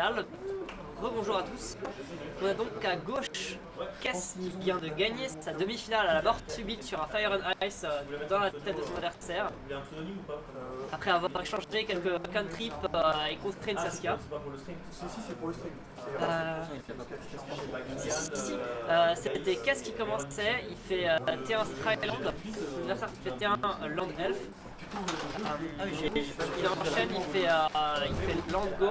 demi-finale. Rebonjour à tous. On a donc à gauche Cass qui vient de gagner sa demi-finale à la mort subite sur un Fire and Ice dans la tête de son adversaire. Après avoir échangé quelques cantrips et contré une Saskia. C'était Cass qui commençait, il fait T1 Stryland, l'adversaire fait T1 Land Elf. Il enchaîne, il fait Land Go.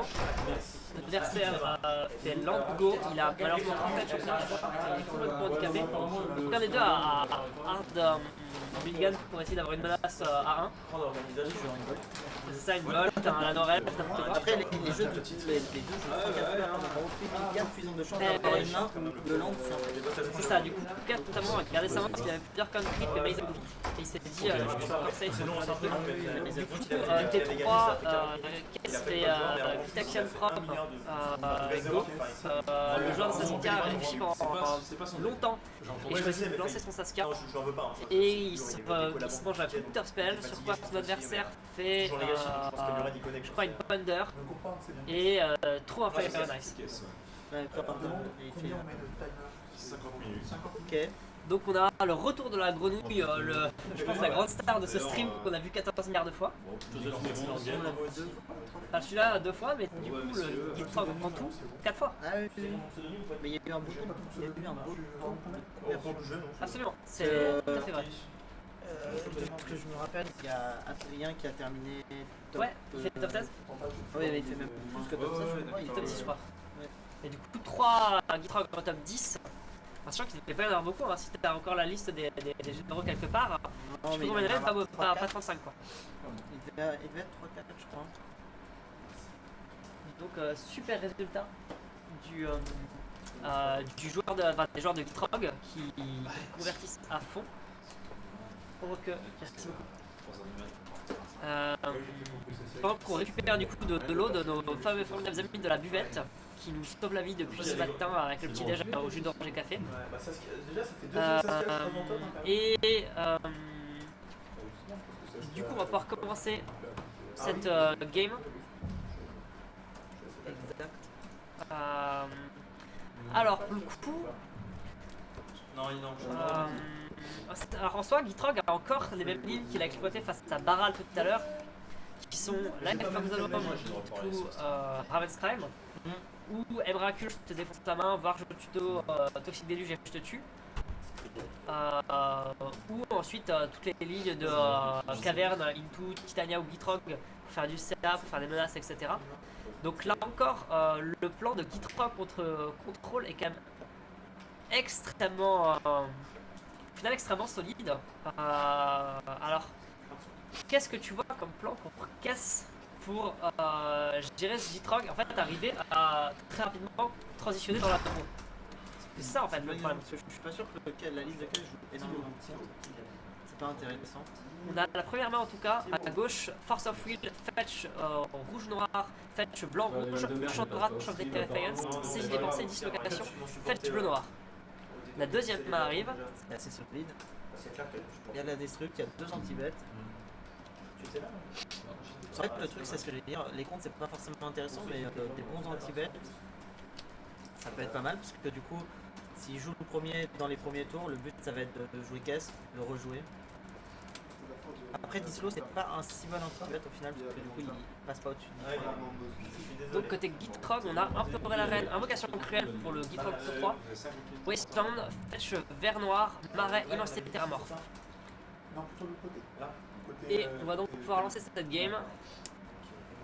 L'adversaire fait Land Go, il a malheureusement 37 sur ça, il est complètement handicapé. Aucun des deux a Hard Mulligan pour essayer d'avoir une menace à 1. C'est ça, une bolt, un Lanorel, n'importe quoi. Après, les jeux de type, les deux jeux, Mulligan, fusion de chance, d'avoir une main, de land, c'est ça, du coup, Kat notamment a gardé sa main parce qu'il avait plusieurs country et Maze of Feet. Et il s'est dit, je suis encore safe sur le truc. T3, Cass fait Protection Prop, Go. Le joueur de Saskia a réfléchi pendant longtemps et choisit de lancer son Saskia. Et il se mange un coup de top spell, sur quoi son adversaire fait, je crois, une Thunder et trouve un Fire and Ice. Ok. Donc on a le retour de la grenouille, je pense la grande star de ce stream qu'on a vu 14 milliards de fois. Enfin, celui-là 2 fois, mais du coup le Guitrog en tout 4 fois. Ah oui, mais il y a eu un beau temps. Il y a eu un beau temps. Absolument, c'est tout à fait vrai. Que je me rappelle, il y a Adrien qui a terminé top. Ouais, il fait top 16. Oui, mais il fait même plus que top 16. Il est top 10 je crois. Et du coup 3 Guitrog en top 10. Sachant qu'il ne devait pas y en avoir beaucoup, hein. Si tu as encore la liste des jeux d'euros quelque part, non, je peux m'en aller pas 35 quoi. Il devait être 3-4 je crois. Donc super résultat du joueur des joueurs de Gitrog qui convertissent à fond. Donc merci beaucoup. Pendant qu'on récupère du coup de l'eau de nos fameux formidables amis de la buvette qui nous sauve la vie depuis ce matin avec le petit déj au jus d'orange et café. Et du coup on va pouvoir commencer cette game. Exact. Alors pour le coup, alors en soi Gitrog a encore les mêmes lignes qu'il a exploité face à Baral tout à l'heure, qui sont Life of the Bomb ou Raven's Crime, ou Emrakul, je te défonce ta main, voire je tuto Toxic Deluge et je te tue. Ou ensuite toutes les lignes de Caverne, Into, Titania ou Gitrog pour faire du CA, pour faire des menaces, etc. Donc là encore, le plan de Gitrog contre Control est quand même extrêmement, final extrêmement solide. Alors, qu'est-ce que tu vois comme plan pour Cass pour gérer ce Gitrog, en fait arriver à très rapidement transitionner dans la tour? C'est ça en fait le problème. Je suis pas sûr que la liste de Cass joue énormément. C'est pas intéressant. On a la première main en tout cas, à gauche, Force of Will, Fetch rouge-noir, Fetch blanc-rouge, champ de droite, champ de Defiance, saisie dépensée, dislocation, Fetch bleu-noir. La deuxième main arrive. C'est assez solide. Il y a la Destruct, il y a 2 anti-bêtes. En fait, le truc, c'est ce que je vais dire, les comptes, c'est pas forcément intéressant, mais des bons anti-bêtes, ça peut être pas mal, parce que du coup, s'il joue le premier dans les premiers tours, le but, ça va être de jouer caisse, de rejouer. Après, Dislo, c'est pas un si bon anti-bête au final, parce que du coup, il passe pas au-dessus. Donc côté Gitrog, on a un peu la reine, invocation cruelle pour le Gitrog sur 3, Wasteland, Fetch vert noir, marais, immensité terramorphe. Et on va donc pouvoir lancer cette game.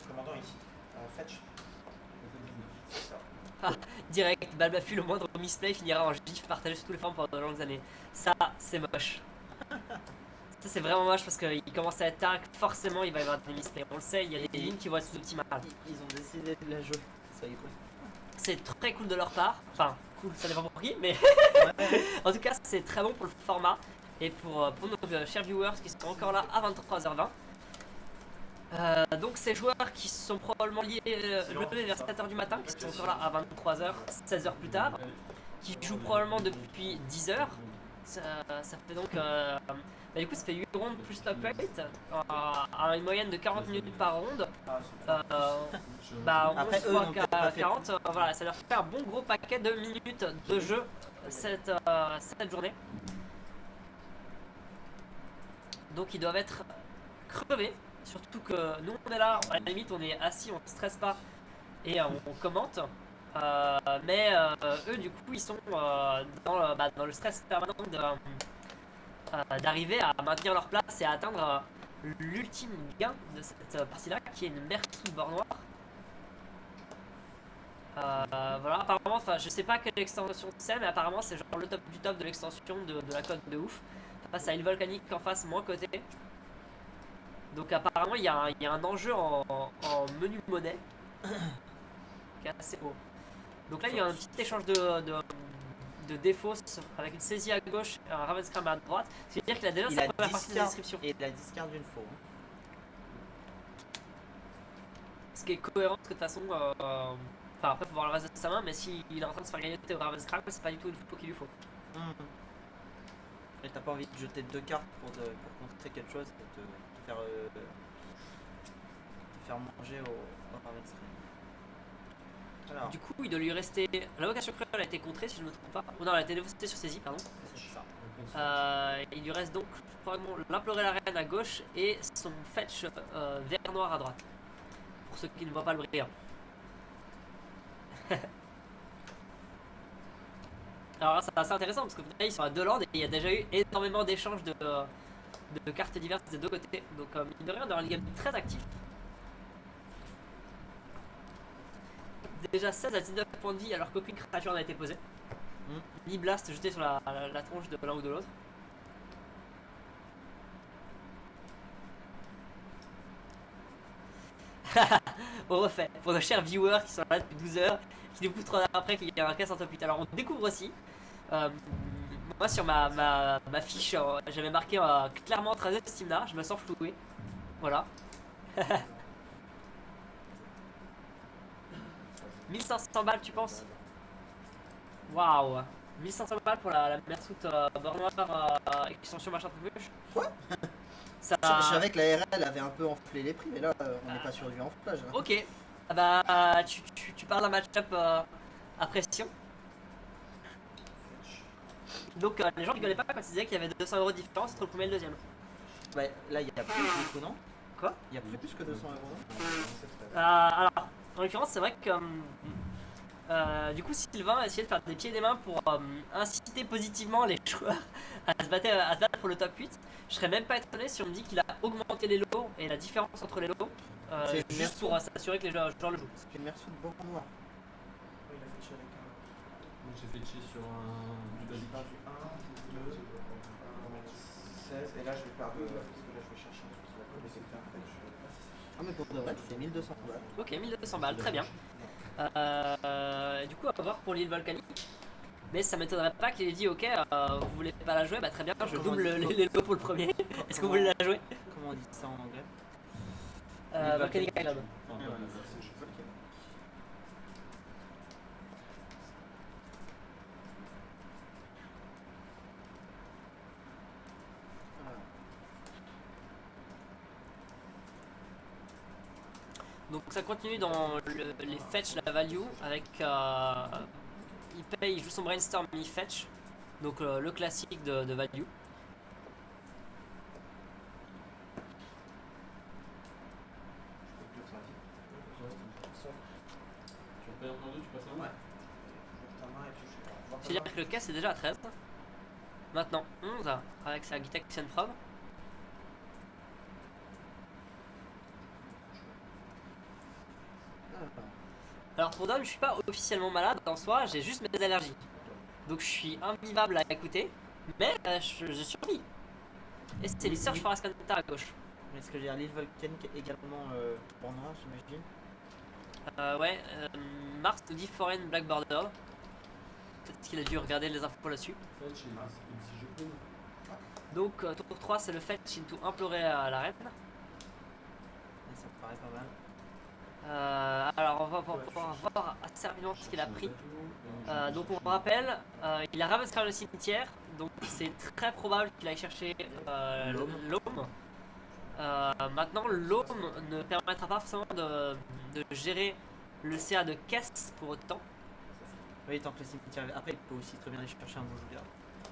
Commandant ici, Fetch. Ah, direct, Balbaful, le moindre misplay finira en gif partagé sur tous les forums pendant de longues années. Ça, c'est moche. Ça, c'est vraiment moche parce qu'il commence à être tard, forcément il va y avoir des misplays. On le sait, il y a des lignes qui vont être sous-optimales. Ils ont décidé de la jouer, soyez cool. C'est très cool de leur part, enfin, cool, ça dépend pour qui, mais en tout cas, c'est très bon pour le format et pour nos chers viewers qui sont encore là à 23h20. Donc ces joueurs qui sont probablement liés levés vers 7h du matin, qui sont encore là à 23h, 16h plus tard, qui jouent probablement depuis 10h, ça fait donc Bah, du coup, ça fait 8 rondes plus top 8, à une moyenne de 40 minutes par ronde. Ah, super. Bah, 11 Après, eux fois n'ont peut-être pas fait 40, voilà, ça leur fait un bon gros paquet de minutes de jeu cette journée. Donc, ils doivent être crevés. Surtout que nous, on est là, à la limite, on est assis, on ne stresse pas et on commente. Mais eux, du coup, ils sont dans le stress permanent d'arriver à maintenir leur place et à atteindre l'ultime gain de cette partie-là, qui est une Mersu bord noir. Voilà, apparemment, je sais pas quelle extension c'est, mais apparemment c'est genre le top du top de l'extension de la côte de ouf. Face à île volcanique en face, moins côté. Donc apparemment il y a un enjeu en menu monnaie qui est assez haut. Donc là il y a un petit échange de défausse avec une saisie à gauche et un Ravenscram à droite. C'est-à-dire qu'il a déjà sa première partie de description. Et la discard d'une faux. Ce qui est cohérent parce que de toute façon, enfin après faut voir le reste de sa main, mais s'il est en train de se faire gagner au Ravenscram, c'est pas du tout une faux qu'il lui faut. Et t'as pas envie de jeter 2 cartes pour contrer quelque chose et te faire manger au Ravenscram. Alors, Du coup, il doit lui rester. L'invocation cruelle a été contrée, si je ne me trompe pas. Oh non, elle a été négociée sur saisie, pardon. c'est ça. Il lui reste donc probablement l'implorer la reine à gauche et son fetch vert noir à droite. Pour ceux qui ne voient pas le brillant. Alors là, c'est assez intéressant parce que ils sont à 2 landes et il y a déjà eu énormément d'échanges de cartes diverses des deux côtés. Donc, mine de rien, dans un game très actif. Déjà 16 à 19 points de vie alors qu'aucune créature n'a été posée. Ni blast jeté sur la tronche de l'un ou de l'autre. On refait. Pour nos chers viewers qui sont là depuis 12 heures, qui découvrent 3 heures après qu'il y a un casse en top 8. Alors on découvre aussi. Moi sur ma fiche, j'avais marqué clairement 13 Stimna, je me sens floué. Voilà. 1500 balles tu penses? Waouh, 1500 balles pour la Mersout bord noir extension machin truc. Quoi? Ça... Je savais que la RL avait un peu enflé les prix, mais là on n'est pas sur du enflage. Hein. Ok, ah bah tu parles d'un match-up à pression. Donc les gens rigolaient pas quand ils disaient qu'il y avait 200 € de différence entre le premier et le deuxième. Ouais, là il y a plus du coup, non? Quoi? Il y a plus que 200 €. Alors, en l'occurrence, c'est vrai que du coup, Sylvain a essayé de faire des pieds et des mains pour inciter positivement les joueurs à se battre pour le top 8. Je serais même pas étonné si on me dit qu'il a augmenté les lots et la différence entre les lots juste pour s'assurer que les joueurs le jouent. C'est une Mersout bord noir. Oui, il a fait chier avec un. Moi j'ai fait chier sur du J'ai basique. perdu 1, 2, 16, et là je vais perdre. Parce que là je vais chercher un truc qui va coller secteur. Ah, mais pour de vrai, c'est 1200 balles. Ok, 1200 balles, très bien. Du coup, on va voir pour l'île volcanique. Mais ça m'étonnerait pas qu'il ait dit ok, vous voulez pas la jouer, bah très bien, je double les lots pour le premier. Est-ce que vous voulez la jouer? Comment on dit ça en anglais? Volcanic Island. Donc ça continue dans les fetch la value avec il joue son brainstorm, il fetch, donc le classique de value. Tu repayes un plan 2, tu passes un Ouais. ouais. Ta main et puis je vais voir. C'est-à-dire que le caisse est déjà à 13. Maintenant 11 avec sa Gitaxian Probe. Alors pour Dom, je suis pas officiellement malade en soi, j'ai juste mes allergies. Donc je suis invivable à écouter, mais je survis. Et c'est les Search for Ascanta à gauche. Est-ce que j'ai un l'île volcanique également bord noir, j'imagine? Ouais, Mars nous dit Foreign Black Border. Peut-être qu'il a dû regarder les infos là-dessus. Fetch et si je peux. Donc tour 3 c'est le fetch into implorer à la reine. Ça me paraît pas mal. Alors on va voir assez rapidement ce qu'il a pris. Donc on rappelle, il a Ravenscram le cimetière, donc c'est très probable qu'il aille chercher l'Home. Maintenant, l'Home ne permettra pas forcément de gérer le CA de caisse pour autant. Oui, tant que le cimetière. Après, il peut aussi très bien aller chercher un Bojuga.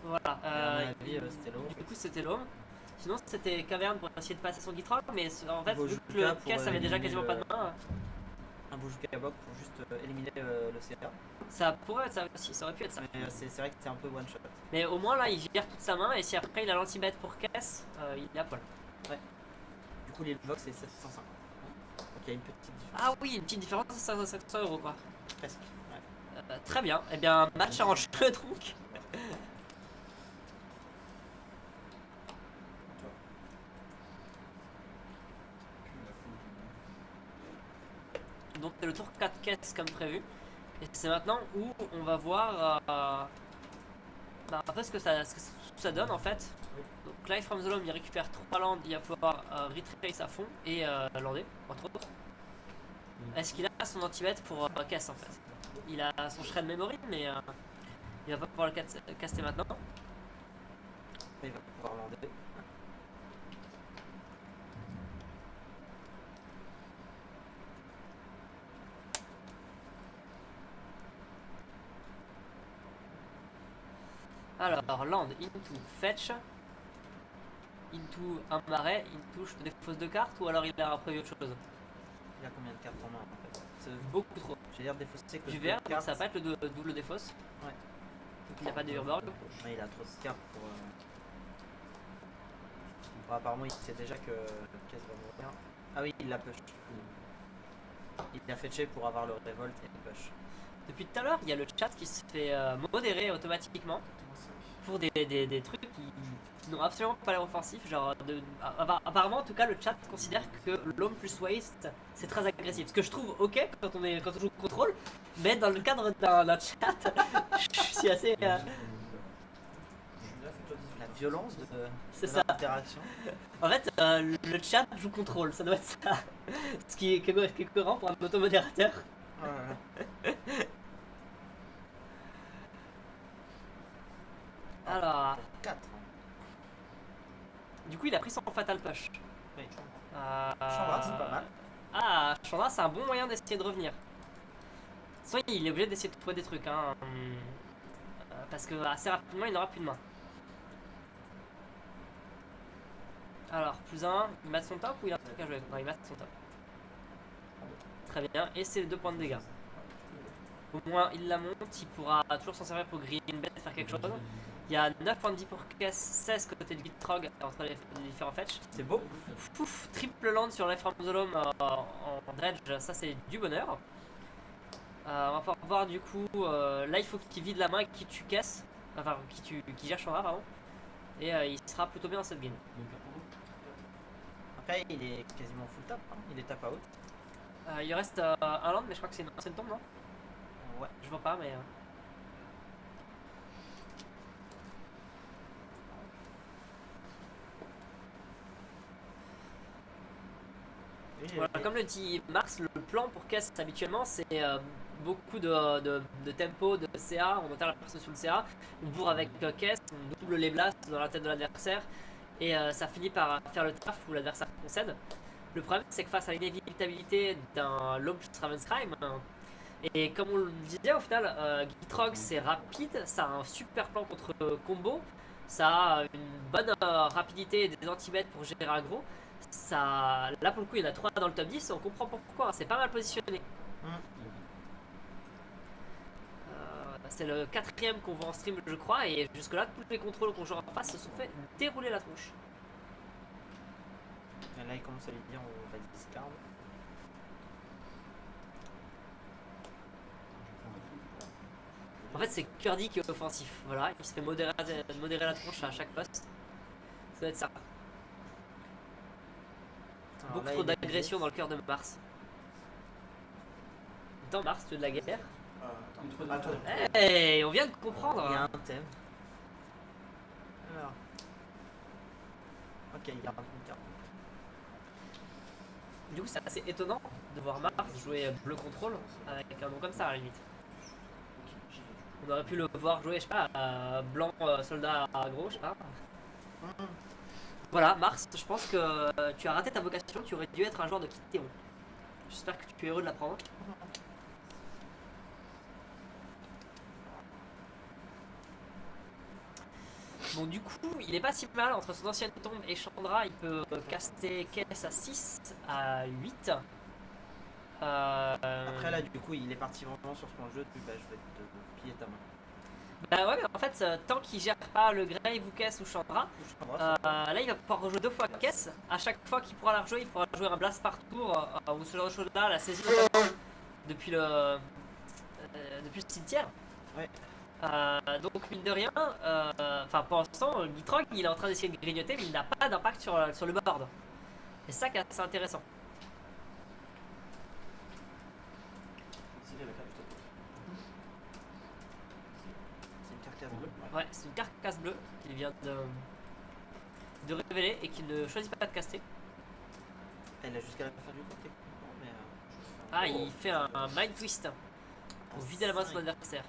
Voilà. À mon avis, c'était l'Home. Du coup, c'était l'Home. Sinon, c'était Caverne pour essayer de passer son Gitrog, mais en fait, vu Bojuga que le pour caisse avait déjà éliminer quasiment pas de main, Un Bojuga Bog pour juste éliminer le CA. ça pourrait être ça aussi, ça aurait pu être ça. Mais c'est vrai que c'est un peu one shot. Mais au moins là, il gère toute sa main, et si après il a l'anti-bet pour caisse, il est à poil. Du coup, l'Invox c'est 750. Donc il y a une petite différence. Ah oui, une petite différence de 500 euros quoi. Presque. Ouais. Très bien, et bien match en jeu donc. Donc c'est le tour 4 caisses comme prévu. Et c'est maintenant où on va voir un peu ce que ça donne en fait. Donc Life from the Loam il récupère 3 landes, il va pouvoir retrace à fond et lander entre autres. Est-ce qu'il a son anti-bet pour casse en fait? Il a son shred memory mais il va pas pouvoir le caster maintenant. Il va pouvoir lander. Alors land into fetch, into un marais, into je te défausse de cartes ou alors il a prévu autre chose? Il a combien de cartes en main en fait? C'est Beaucoup trop. J'ai l'air défausser que Du deux vert, donc cartes. ça va pas être le double défausse. Ouais. Donc il n'a pas de Urborg. Ouais, il a trop de cartes pour. Bon, apparemment, il sait déjà que Caisse va mourir. Ah oui, il l'a push. Il a fetché pour avoir le révolte et le push. Depuis tout à l'heure, il y a le chat qui se fait modérer automatiquement pour des trucs qui n'ont absolument pas l'air offensifs. Genre, apparemment, en tout cas, le chat considère que l'homme plus waste c'est très agressif. Ce que je trouve ok quand on joue contrôle, mais dans le cadre d'un chat, je suis assez. La violence de C'est de ça. l'interaction. En fait, le chat joue contrôle, ça doit être ça. Ce qui est cohérent pour un automodérateur. Oh là là. Alors, 4. du coup, il a pris son Fatal Push. Oui, Euh, Chandra, c'est pas mal. Ah, Chandra, c'est un bon moyen d'essayer de revenir. Soit il est obligé d'essayer de trouver des trucs, hein. Parce que assez rapidement, il n'aura plus de main. Alors, plus un, il mate son top ou il a un truc à jouer? Non, il mate son top. Très bien, et c'est 2 points de dégâts. Au moins, il la monte, il pourra toujours s'en servir pour green bet, faire quelque chose. Il y a 9 points de vie pour caisse, 16 côté de Gitrog entre les différents fetch. C'est beau. Pouf, triple land sur Life from the Loam en dredge, ça c'est du bonheur. On va pouvoir voir du coup, là il faut qu'il vide la main et qu'il tue caisse, enfin qui gère Chandra pardon. Et il sera plutôt bien dans cette game. Après, il est quasiment full tap. Hein. Il est tap out. Il reste un land mais je crois que c'est une ancienne tombe non? Ouais. Je vois pas mais... Voilà, comme le dit Max, le plan pour caisse habituellement c'est beaucoup de tempo, de CA, on enterre la personne sous le CA, on bourre avec caisse, on double les blasts dans la tête de l'adversaire et ça finit par faire le taf où l'adversaire concède. Le problème c'est que face à l'inévitabilité d'un Loam Ravenscrime, et comme on le disait au final, Gitrog c'est rapide, ça a un super plan contre combo, ça a une bonne rapidité et des anti-bêtes pour gérer aggro. Ça, là pour le coup il y en a 3 dans le top 10 et on comprend pourquoi, c'est pas mal positionné. C'est le 4ème qu'on voit en stream je crois et jusque là tous les contrôles qu'on joue en face se sont fait dérouler la tronche. Et là, il commence à lui dire on va discard. En fait c'est Curdy qui est offensif, voilà, il se fait modérer la tronche à chaque poste. Ça doit être ça. Alors Beaucoup là, trop il est d'agression dans le cœur de Mars. Dans Mars, tu veux de la guerre? Attends. Hey, on vient de Il y a comprendre. un thème. Alors. Ok, il y a un carte. Du coup, c'est assez étonnant de voir Mars jouer bleu contrôle avec un nom comme ça à la limite. On aurait pu le voir jouer, je sais pas, à blanc soldat à gros, je sais pas. Voilà, Mars, je pense que tu as raté ta vocation, tu aurais dû être un joueur de Kittéon. J'espère que tu es heureux de l'apprendre. Bon, du coup, il est pas si mal entre son ancienne tombe et Chandra. Il peut caster Kess à 6, à 8. Après là, du coup, il est parti vraiment sur son jeu. Bah, je vais te piller ta main. Bah ouais, mais en fait, tant qu'il gère pas le Grave ou Kess ou Chandra, là il va pouvoir rejouer 2 fois Kess. À chaque fois qu'il pourra la rejouer, il pourra jouer un blast par tour ou ce genre de choses là, la saisie depuis le cimetière. Ouais. Donc mine de rien, enfin pour l'instant, Gitrog il est en train d'essayer de grignoter, mais il n'a pas d'impact sur le board. Et c'est ça qui est assez intéressant. Exiler la carte du top. C'est une carcasse bleue. Ouais, c'est une carcasse bleue qu'il vient de révéler et qu'il ne choisit pas de caster. Elle a jusqu'à la fin du tour techniquement, mais. Ah, il fait un mind twist pour vider la main de son adversaire.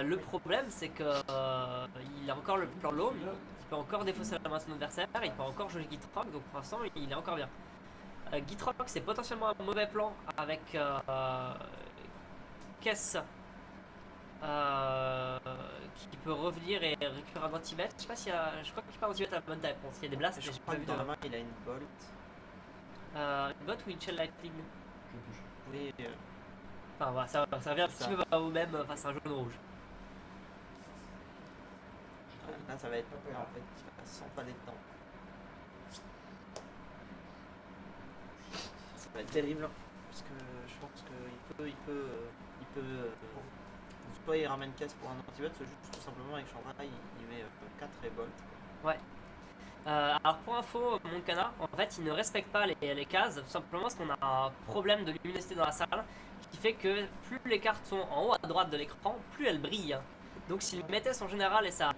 Le problème c'est que il a encore le plan low, il peut encore défausser la main de son adversaire, il peut encore jouer Gitrog, donc pour l'instant il est encore bien. Gitrog c'est potentiellement un mauvais plan avec Kess qui peut revenir et récupérer un anti-bet. Je sais pas s'il y a. Je crois qu'il peut anti-bet à la bonne taille. Bon, s'il y a des blasts, Je j'ai crois pas vu que de. dans la main, il a une bolt. Une bot ou une shell lightning. Je touche. Oui, Enfin voilà, ça revient un petit peu au même face à un jaune rouge. là, ça va être. En fait, il va s'empaler dedans. Ça va être terrible. Parce que je pense qu'il peut. Soit il ramène casse pour un anti-bot, soit juste tout simplement avec Chandra, il met 4 et bolt. Ouais. Alors pour info, mon canard, en fait il ne respecte pas les cases, tout simplement parce qu'on a un problème de luminosité dans la salle qui fait que plus les cartes sont en haut à droite de l'écran, plus elles brillent. Donc s'il mettait son général et son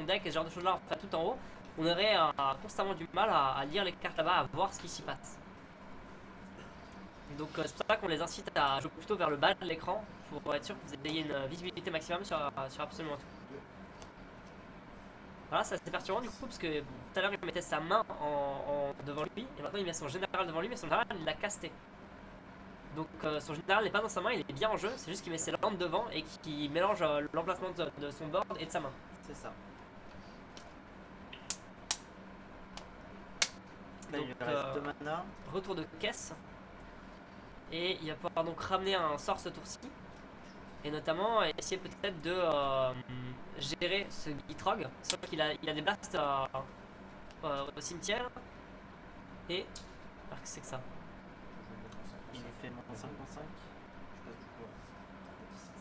deck et ce genre de choses là en fait, tout en haut, on aurait constamment du mal à lire les cartes là-bas, à voir ce qui s'y passe. Donc c'est pour ça qu'on les incite à jouer plutôt vers le bas de l'écran pour être sûr que vous ayez une visibilité maximum sur absolument tout. Voilà, ça c'est perturbant du coup parce que tout à l'heure il mettait sa main devant lui et maintenant il met son général devant lui, mais son général il l'a casté. Donc son général n'est pas dans sa main, il est bien en jeu, c'est juste qu'il met ses lampes devant et qu'il mélange l'emplacement de son board et de sa main. C'est ça. Là, il lui Donc, reste 2 mana. Retour de caisse. Et il va pouvoir donc ramener un sort ce tour-ci. Et notamment essayer peut-être de gérer ce Gitrog. Sauf qu'il a des blasts au cimetière. Et. Alors que c'est que ça? Il lui fait moins 5 moins 5.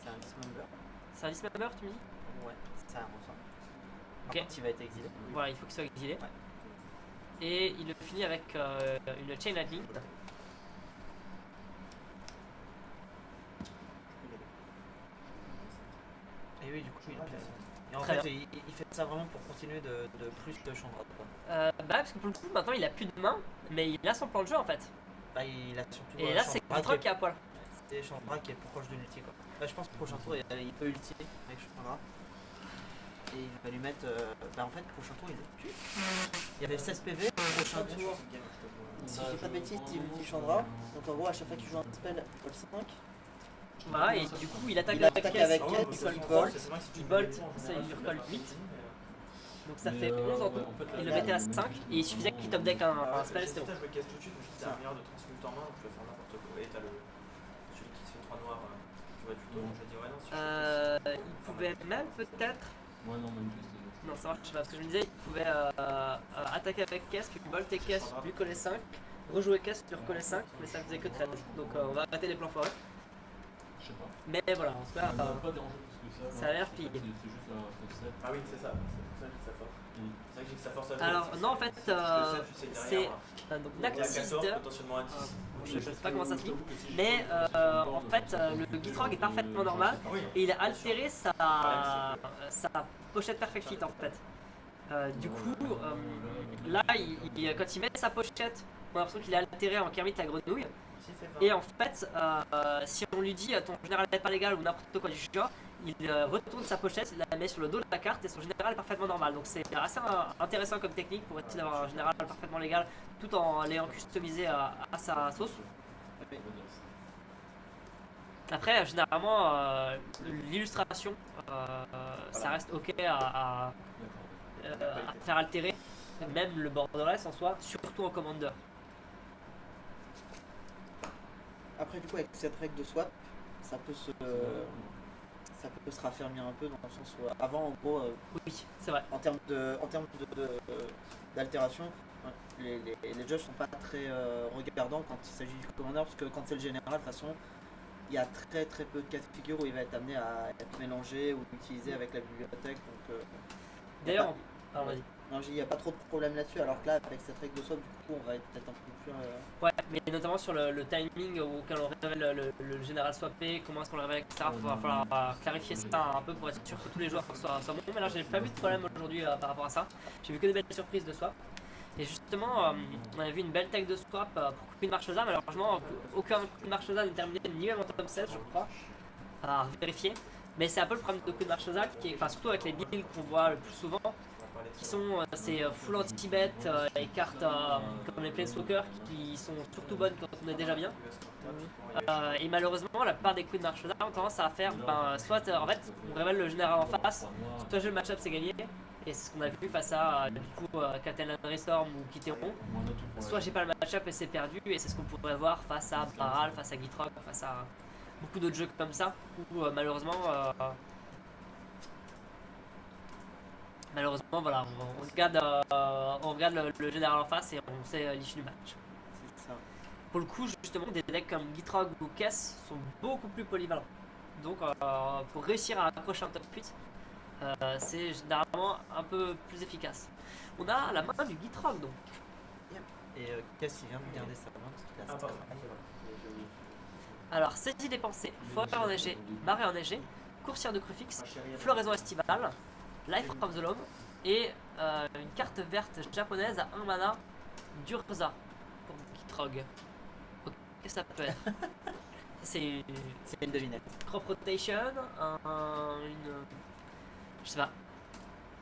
C'est un dismember. C'est un dismember, tu me dis? Ouais, c'est un ressort. Ok. Par contre, il va être exilé. Voilà, il faut qu'il soit exilé. Ouais. Et il le finit avec une Chain Lightning. Et oui, du coup, il perd. Et en Très fait, il fait ça vraiment pour continuer de plus de Chandra. Bah, parce que pour le coup, maintenant il a plus de main, mais il a son plan de jeu en fait. Bah, il a surtout. Et là, c'est Gitrog qui est à poil. C'est Chandra qui est proche de l'ulti quoi. Bah, je pense que prochain tour il peut ulti avec Chandra. Et il va lui mettre. Bah, en fait, prochain tour il le tue. Il y avait 16 PV, prochain tour. Si je dis pas de bêtises, il ulti Chandra. Donc en gros, à chaque fois qu'il joue un spell, il colle 5. Voilà, et du coup il attaque Il attaque avec caisse, caisse, il il colle bolt. il bolt, ça lui recolle 8. Donc ça fait 11 en tout. Il le mettait à 5 et il suffisait qu'il top deck un spell, c'était bon. Je me casse tout de suite, je me dis, t'as un milliard de transmute en main, donc je vais faire n'importe quoi. Et t'as celui qui se fait 3 noirs, tu vois, du tout. Je dis, ouais, non, si Il pouvait même peut-être. Ouais, non, même plus. Non, ça marche pas, parce que je me disais, il pouvait attaquer avec caisse, puis bolt et caisse, lui coller 5, rejouer caisse, lui recoller 5, mais ça faisait que 13. Donc on va arrêter les plans forêts. Je sais pas. Mais voilà, en tout cas, Ça m'a pas dérangé plus que ça. ça a l'air pillé. C'est juste un faux Ah oui, c'est ça, c'est pour ça que j'ai que ça force. C'est vrai que j'ai que ça force à jouer. Alors, non, en fait, c'est donc Il y a Nactis 14, 2. potentiellement à 10. Je sais pas comment ça se lit, mais en fait le Gitrog est parfaitement normal Oui. et il a altéré sa pochette Perfect Fit en fait. Du coup, là, quand il met sa pochette, on a l'impression qu'il est altéré en Kermit la grenouille. Et en fait, si on lui dit ton général n'est pas légal ou n'importe quoi du genre, il retourne sa pochette, il la met sur le dos de la carte et son général est parfaitement normal. Donc c'est assez intéressant comme technique pour essayer d'avoir un général parfaitement légal tout en l'ayant customisé à sa sauce. Après, généralement, l'illustration, ça reste ok à faire altérer, même le borderless en soi, surtout en commander. Après, du coup, avec cette règle de swap, ça peut se raffermir un peu dans le sens où avant, en gros, Oui, c'est vrai. en termes d'altération, les judges sont pas très regardants quand il s'agit du commander, parce que quand c'est le général, de toute façon, il y a très peu de cas de figure où il va être amené à être mélangé ou utilisé avec la bibliothèque. Donc, D'ailleurs, vas-y. non, il n'y a pas trop de problème là-dessus, alors que là, avec cette règle de swap, du coup, on va être peut-être un peu plus. Ouais, mais notamment sur le timing auquel on révèle le général swappé, comment est-ce qu'on le révèle, etc. Il va falloir clarifier ça un peu pour être sûr que tous les joueurs soient bons. Mais là, j'ai pas vu de problème aujourd'hui par rapport à ça. J'ai vu que des belles surprises de swap. Et justement, on avait vu une belle tech de swap pour Queen Marchesa. Malheureusement, aucun Queen Marchesa n'est terminé ni même en top 7, je crois, à vérifier. Mais c'est un peu le problème de Queen Marchesa, surtout avec les builds qu'on voit le plus souvent, qui sont ces full anti-bet, les cartes comme les Planeswalkers qui sont surtout bonnes quand on est déjà bien. Et malheureusement, la plupart des Queen Marchesa ont tendance à faire soit en fait on révèle le général en face, soit le match-up c'est gagné. Et c'est ce qu'on a vu face à du coup Catalan Storm ou Kiteron. Soit j'ai pas le match-up et c'est perdu, et c'est ce qu'on pourrait voir face à Baral, face à Gitrog, face à beaucoup d'autres jeux comme ça, où malheureusement voilà, on regarde le général en face et on sait l'issue du match. C'est ça. Pour le coup, justement, des decks comme Gitrog ou Kess sont beaucoup plus polyvalents. Donc pour réussir à accrocher un top 8, c'est généralement un peu plus efficace. On a la main du Gitrog donc. Et Cass, il vient de garder sa main parce qu'il a Alors, saisie dépensée, forêt enneigée, marée enneigée, coursière de Crufix, floraison estivale, Life of the Loam et une carte verte japonaise à 1 mana d'Urza pour Gitrog. Ok, qu'est-ce que ça peut être? C'est une devinette. crop rotation, une. Je sais pas.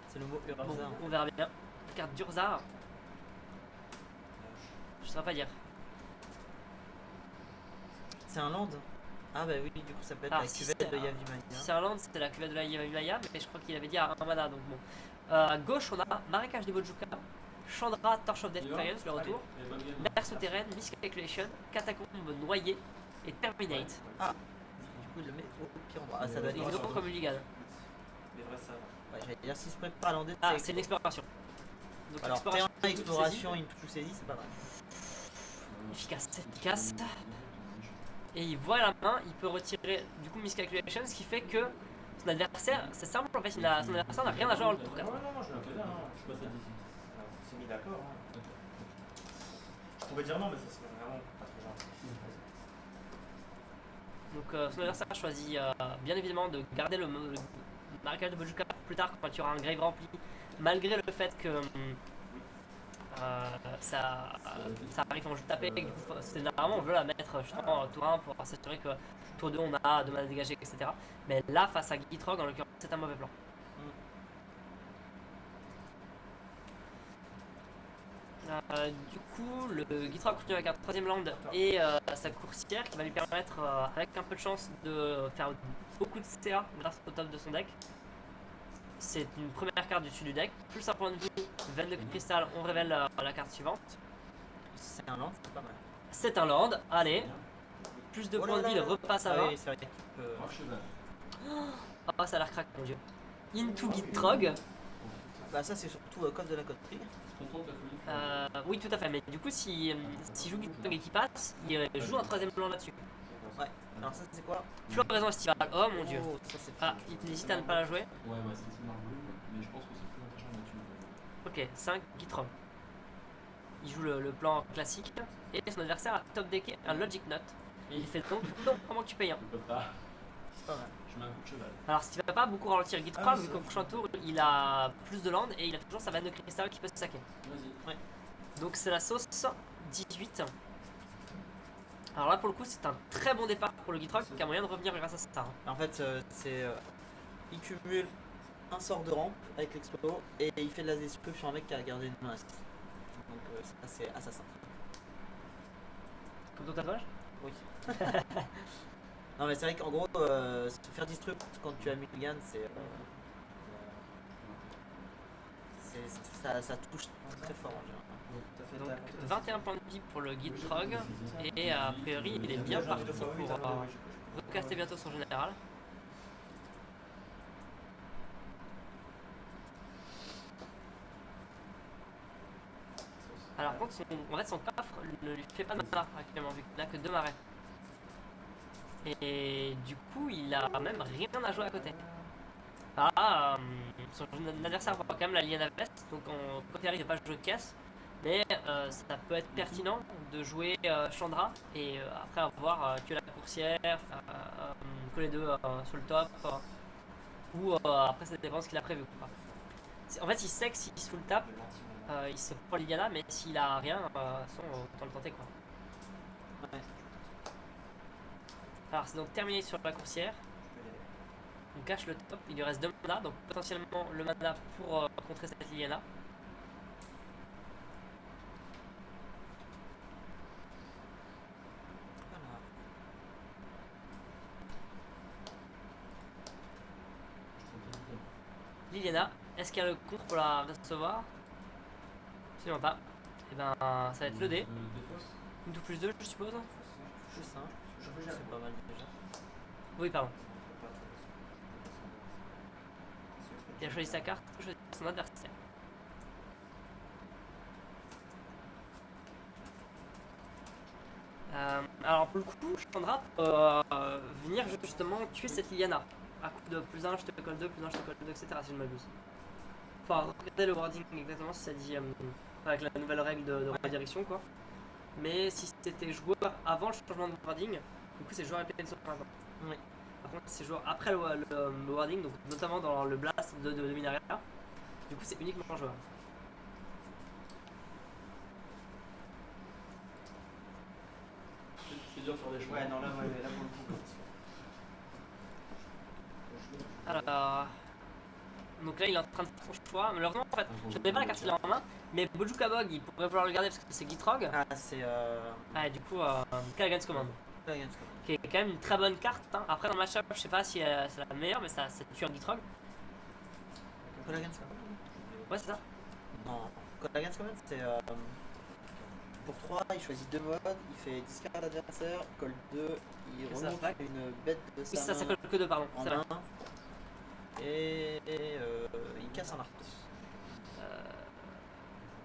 C'est le mot Urza. Bon, on verra bien. Carte d'Urza. Je saurais pas dire. C'est un land. Ah bah oui, du coup ça peut être la Si cuvette c'est de Yavimaya. Si c'est un land, c'était la cuvette de la Yavimaya, mais je crois qu'il avait dit à 1 mana, donc bon. À gauche, on a Marécage des Bojuka, Chandra, Torch of Defiance, le retour, Mer souterraine, Miscalculation, Catacombe noyée et Terminate. Ah, du coup il le met au pire endroit. Ah, ça doit être Ils ont comme une ligade. Les vrais savent. Ouais, j'allais dire si se prépare à lander. Ah, c'est une exploration. Donc, Alors, exploration, terrain, exploration, une touche saisie, c'est pas mal. efficace, c'est efficace. Et il voit la main, il peut retirer du coup Miscalculation, ce qui fait que son adversaire, c'est simple en fait, son adversaire n'a rien à jouer dans le tour 4. Non, je le fais bien. Je passe à 10. On s'est mis d'accord. Je pouvais dire non, mais ça serait vraiment pas très gentil. Donc son adversaire choisit bien évidemment de garder le marécage de Bojuka plus tard quand il y aura un grave rempli, malgré le fait que ça arrive en jeu tapé, et que du coup généralement on veut la mettre justement tour 1 pour s'assurer que tour 2 on a 2 mana dégagés, etc. Mais là face à Gitrog en l'occurrence c'est un mauvais plan. Du coup le Gitrog continue avec un 3ème land et sa coursière qui va lui permettre avec un peu de chance de faire beaucoup de CA grâce au top de son deck. C'est une première carte du dessus du deck, plus un point de vue, veine de cristal, on révèle la carte suivante. C'est un land, c'est pas mal. C'est un land, allez. Plus de points de vie, il repasse à 20. Oui, c'est vrai qu'il peut. Ah, ça a l'air crack, mon dieu. Into Gitrog. Bah, ça, c'est surtout code de la coterie. Oui, tout à fait, mais du coup, si joue Gitrog et qu'il passe, il joue un 3ème land là-dessus. Ouais, alors ça, c'est quoi? Floraison estivale, oh mon dieu. Oh, ça, c'est Ah, il n'hésite à ne pas la jouer. Ouais, c'est marbleu, mais je pense que c'est plus intéressant là-dessus. Ok, 5 Gitrog. Il joue le plan classique. Et son adversaire a top decké un Logic Note. Il fait donc non, comment que tu payes un. Je peux pas. c'est pas mal. Je mets un coup de cheval. Alors, ce qui va pas beaucoup ralentir Guy 3, vu qu'au prochain tour, il a plus de land et il a toujours sa vanne de cristal qui peut se saquer. Vas-y. Donc, c'est la sauce 18. Alors là, pour le coup, c'est un très bon départ pour le Gitrog qui a moyen de revenir grâce à ça. En fait, il cumule un sort de rampe avec l'explo et il fait de la destruction sur un mec qui a gardé une menace. Donc ça c'est assassin. Comme ton tatouage? Oui. Non mais c'est vrai qu'en gros, se faire disrupt quand tu as mulligan, ça touche très fort en général. Donc 21 points de vie pour le Gitrog et a priori il est bien parti pour recaster bientôt son général. Alors par contre son coffre ne lui fait pas de mana actuellement vu qu'il n'a que 2 marais. Et du coup il a même rien à jouer à côté. Son adversaire voit quand même la liane à veste, donc en côté il ne va pas jouer de caisse. Mais ça peut être pertinent de jouer Chandra et après avoir tué la coursière, que les deux sur le top, ou après ça dépend ce qu'il a prévu. En fait il sait que s'il se full tap, il se prend l'Iliana, mais s'il a rien, autant le tenter quoi. Ouais. Alors c'est donc terminé sur la coursière. On cache le top, il lui reste 2 mana, donc potentiellement le mana pour contrer cette Liliana. Liliana, est-ce qu'il y a le contre pour la recevoir? Absolument pas. Et ben ça va être le dé. Une tout plus 2 je suppose. Juste ça, c'est pas mal déjà. Oui pardon. Il a choisi sa carte, il a choisi son adversaire. Alors pour le coup, Chandra peut venir justement tuer cette Liliana. À coup de plus 1, je te colle 2, plus 1, je te colle 2, etc. si je ne m'abuse. Enfin, regardez le wording exactement si ça dit avec la nouvelle règle de redirection quoi. Mais si c'était joueur avant le changement de wording, du coup c'est joueur épée de maintenant. Oui. Par contre c'est joueur après le wording, donc notamment dans le blast de Minaria. Du coup c'est uniquement joueur. C'est dur de faire des choix. Ouais, non, là pour le coup. Alors, donc là il est en train de faire son choix. Malheureusement en fait, je n'avais pas la carte qu'il a en main, mais Bojuka Bog il pourrait vouloir le garder parce que c'est Gitrog. Ah c'est Ah, du coup, Kalagan's Command. Qui est quand même une très bonne carte. Hein. Après dans le match-up, je sais pas si c'est la meilleure, mais ça tue un Gitrog. Collagen's Ouais, c'est ça. Non, Collagen's Command c'est pour 3, il choisit 2 modes, il fait discard à l'adversaire, colle 2, il Et ça remonte attaque. une bête de Oui, sa ça main colle que 2, pardon. en C'est vrai. main et il casse un Arthos.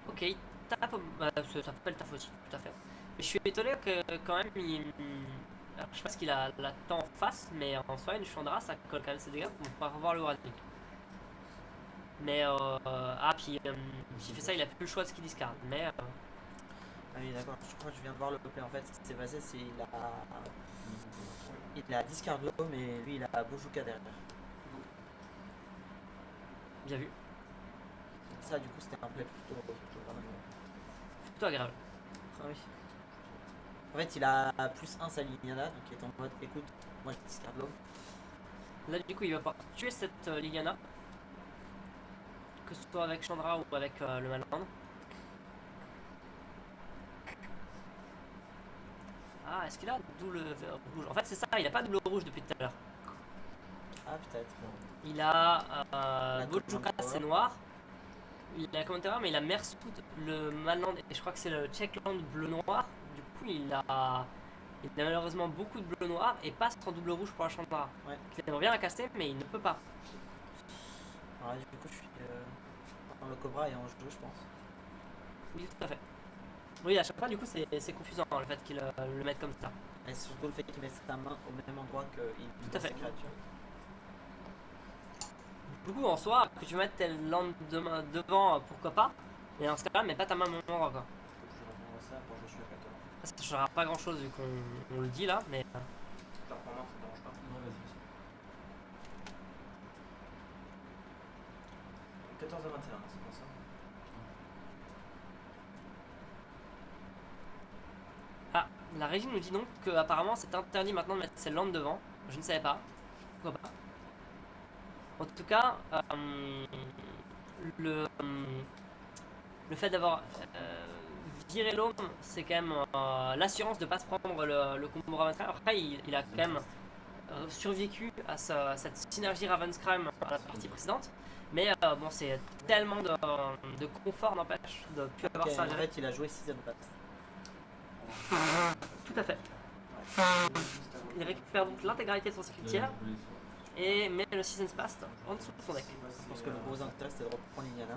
Ok, il tape. Ça s'appelle taf aussi, tout à fait. Mais je suis étonné que quand même alors, je sais pas ce qu'il a la temps en face, mais en soi, une Chandra ça colle quand même ses dégâts pour pouvoir revoir le wording. Mais puis s'il fait ça, il a plus le choix de ce qu'il discard. Mais Ah oui d'accord, je crois que je viens de voir le play en fait, ce qui s'est passé c'est il a Discardo mais lui il a Bojuka derrière. bien vu, Ça du coup c'était un play plutôt pas mal. plutôt agréable. Ah oui. En fait il a plus 1 sa Liliana donc il est en mode écoute, moi je Discardo. Là, du coup, il va pouvoir tuer cette Liliana, que ce soit avec Chandra ou avec le Malland. Ah, est-ce qu'il a double rouge? En fait, c'est ça, il a pas double rouge depuis tout à l'heure. Ah peut-être. Il a La Bojuka, Command c'est noir. Il a Commentaire, mais il a Mersoud, le Malland, et je crois que c'est le Checkland bleu-noir. Du coup, il a malheureusement beaucoup de bleu-noir et passe en double rouge pour la Chandra. Ouais. Il aimerait bien la caster, mais il ne peut pas. Alors là, du coup je suis le Cobra et en jeu je pense. Oui, tout à fait. Oui, à chaque fois, du coup, c'est confusant le fait qu'il le mette comme ça. Et surtout le fait qu'il met sa main au même endroit qu'il Tout à fait. ses créatures. Du coup, en soi, que tu mettes tes landes devant, pourquoi pas. Mais dans ce cas-là, mets pas ta main au même endroit, quoi. Je reprendrai ça pour jouer sur le 14. Ça ne changera pas grand-chose vu qu'on le dit là, mais... Tu la reprends en main, ça te dérange pas. Non, vas-y. 14 à 21, c'est bien ça. Ah, la régie nous dit donc qu'apparemment c'est interdit maintenant de mettre ses lampes devant. Je ne savais pas. Pourquoi pas. En tout cas, le fait d'avoir viré l'homme, c'est quand même l'assurance de ne pas se prendre le combo Ravenscrim. Après, il a quand même survécu à cette synergie Ravenscrim à la partie précédente. Mais bon, c'est tellement de confort, n'empêche, de ne plus avoir ça à En gérer. fait, il a joué Season Pass. Tout à fait. Il récupère donc l'intégralité de son cycle tiers et met le Seasons Pass en dessous de son deck. Je pense que le gros intérêt, c'est de reprendre Liliana.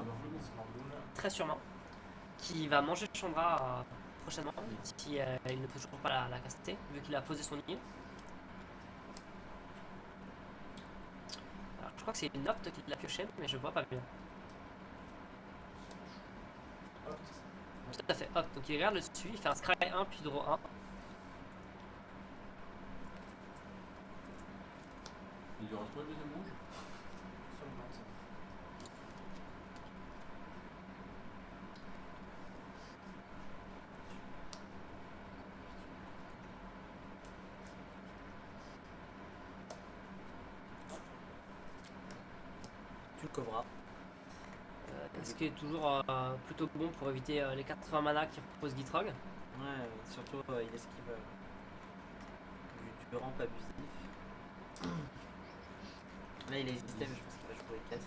Très sûrement. Qui va manger Chandra prochainement, si il ne peut toujours pas la caster, vu qu'il a posé son île. Alors, je crois que c'est une Opte qui l'a pioché, mais je vois pas bien. Tout à fait, hop, donc il regarde le dessus, il fait un scry 1 puis draw 1. Il y aura quoi le deuxième rouge? Tu le coveras. Ce qui est toujours plutôt bon pour éviter les 80 mana qui propose Gitrog. Ouais, surtout il esquive du ramp abusif. Là il a hésité, mais je pense qu'il va jouer caisse.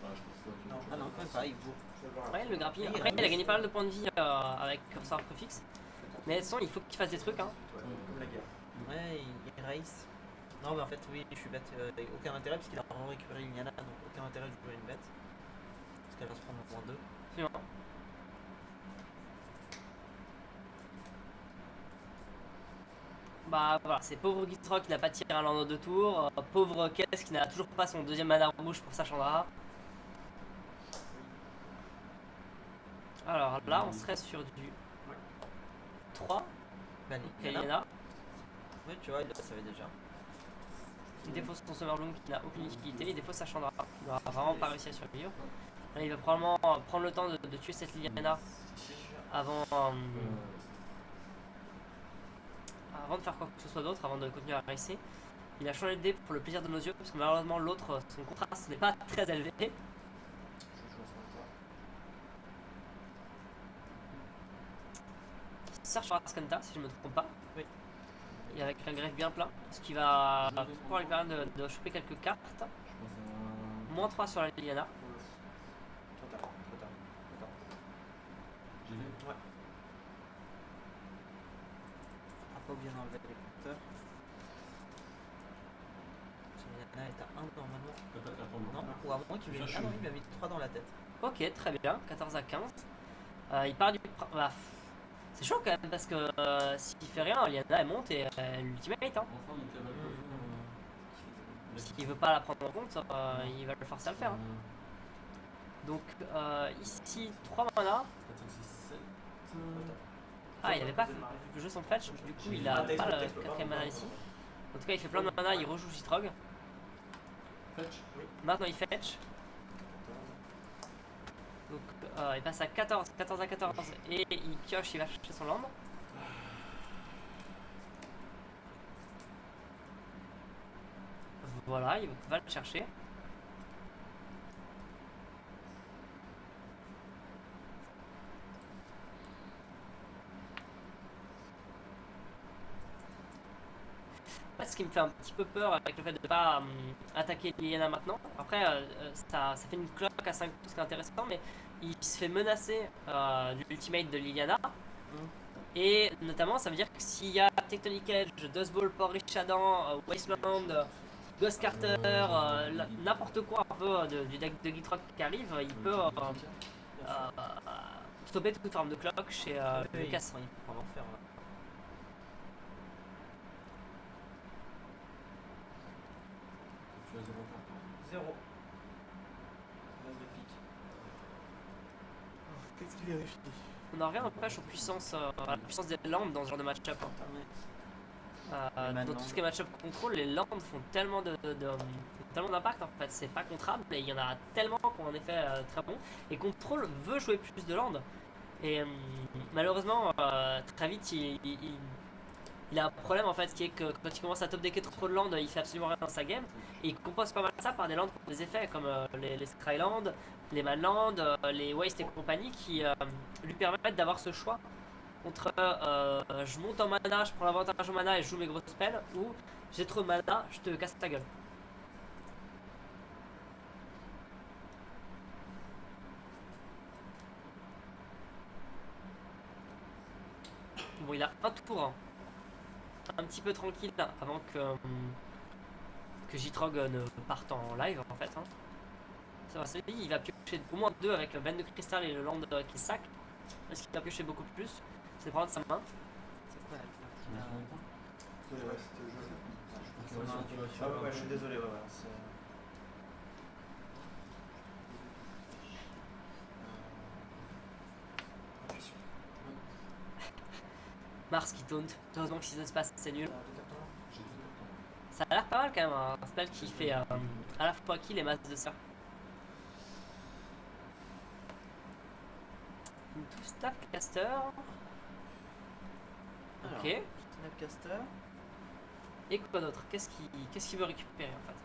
Ouais, je pense que ça va. Ah non, même pas, il bourre. Ouais, le grappille. Après, il a gagné pas mal de points de vie avec Cursor préfixe. Mais sans, il faut qu'il fasse des trucs. Hein. Comme la guerre. Ouais, il race. Non, mais en fait, oui, je suis bête. Aucun intérêt, parce qu'il a récupéré Liliana, donc aucun intérêt de jouer une bête. Parce qu'elle va se prendre en point 2. Absolument. Bah voilà, c'est pauvre Gitrog qui n'a pas tiré un landau de tour, pauvre Kess qui n'a toujours pas son deuxième mana rouge pour sa Chandra. Alors là, on serait sur du 3, Bah, Liliana. Liliana. Ouais, tu vois, il le savait déjà. Il défausse son Summerloom qui n'a aucune utilité, il défausse sa Chandra. Il n'aura vraiment pas réussi à survivre. Là, il va probablement prendre le temps de tuer cette Liliana avant, avant de faire quoi que ce soit d'autre, avant de continuer à racer. Il a changé de dé pour le plaisir de nos yeux, parce que malheureusement l'autre, son contraste n'est pas très élevé. Je joue à son état. Il sort sur Ascanta, si je ne me trompe pas. Oui. Et avec un greffe bien plein, ce qui va pouvoir lui permettre de choper quelques cartes. Je pense à. Moins 3 sur la Liliana. Trop tard, trop tard, trop tard. J'y vais. Ouais. Faut pas oublier d'enlever les compteurs. Liliana est à 1 normalement. Attends, Non, ou à moins qu'il lui ait. Ah non, il lui a mis 3 dans la tête. Ok, très bien, 14 à 15. Il part du... Bah, c'est chaud quand même, parce que s'il fait rien, Liliana elle monte et l'ultimate. Hein. Enfin, monter à Valcoff. S'il veut pas la prendre en compte, il va le forcer à le faire. Hein. Donc ici, 3 mana. 4, 5, 6, 7. Ah, il avait pas joué son fetch, du coup il a pas le 4ème mana ici. En tout cas, il fait plein de mana, il rejoue Gitrog. Fetch. Maintenant il fetch. Donc il passe à 14, 14 à 14 et il pioche, il va chercher son land. Voilà, il va le chercher. Ce qui me fait un petit peu peur avec le fait de ne pas attaquer Liliana maintenant. Après, ça fait une cloque à 5 pouces qui est intéressant, mais il se fait menacer du ultimate de Liliana. Et notamment, ça veut dire que s'il y a Tectonic Edge, Dust Bowl, Port Richadan, Wasteland, Ghost Carter, n'importe quoi un peu du deck de Gitrog qui arrive, il peut stopper toute forme de cloque chez Lucas. Il peut vraiment faire. Tu as 0 carte. 0. Base de pique. Qu'est-ce qu'il vérifie? On en revient n'empêche à la puissance des landes dans ce genre de match-up. Dans tout ce qui est match-up contrôle, les landes font tellement de tellement d'impact en fait, c'est pas contrable, mais il y en a tellement qu'on en effet très bon. Et Control veut jouer plus de land. Et malheureusement, très vite, il a un problème en fait qui est que quand il commence à top decker trop de land, il fait absolument rien dans sa game. Et il compose pas mal ça par des lands qui ont des effets comme les Skylands, les Manlands, les Waste et compagnie qui lui permettent d'avoir ce choix entre je monte en mana, je prends l'avantage en mana et je joue mes grosses spells, ou j'ai trop de mana, je te casse ta gueule. Bon, il a un tour hein, un petit peu tranquille avant que J-Trog ne parte en live en fait. Hein. Ça va, c'est lui, il va piocher au moins 2 avec le veine de cristal et le land qui sac. Est-ce qu'il va piocher beaucoup plus? C'est prendre sa main. C'est quoi Ouais, c'était Joseph. Ah ouais, je suis désolé, ouais, c'est... Mars qui taunt. Heureusement que si ça se passe, c'est nul. Ça a l'air pas mal quand même, un spell qui fait à la fois kill et masse de ça. Into Snapcaster. Ok. Snapcaster. Et quoi d'autre? Qu'est-ce qu'il veut récupérer en fait?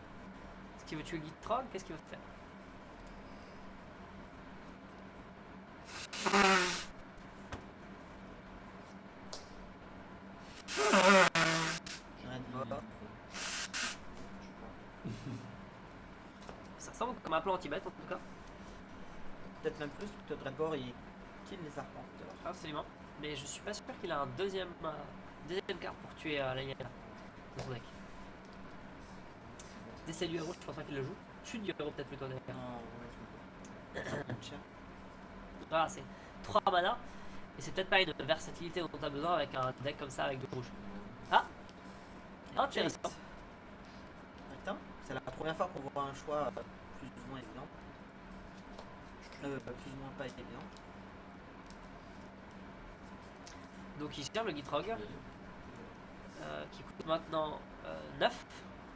Est-ce qu'il veut tuer Gitrog? Qu'est-ce qu'il veut faire? Ça ressemble comme un plan anti-bet en tout cas. Peut-être même plus que Dragor il kill les arpenteurs. Absolument. Mais je suis pas sûr qu'il a un deuxième carte pour tuer la Yana dans son deck. Décès du héros, je pense pas qu'il le joue. Chute du héros peut-être plutôt d'ailleurs. Non, ouais, ça coûte cher. Voilà, c'est 3 mana. Et c'est peut-être pas une versatilité dont on a besoin avec un deck comme ça avec 2 rouges. Ah, intéressant. Attends, c'est la première fois qu'on voit un choix plus ou moins évident. Plus ou moins pas évident. Donc il gère le Gitrog qui coûte maintenant 9,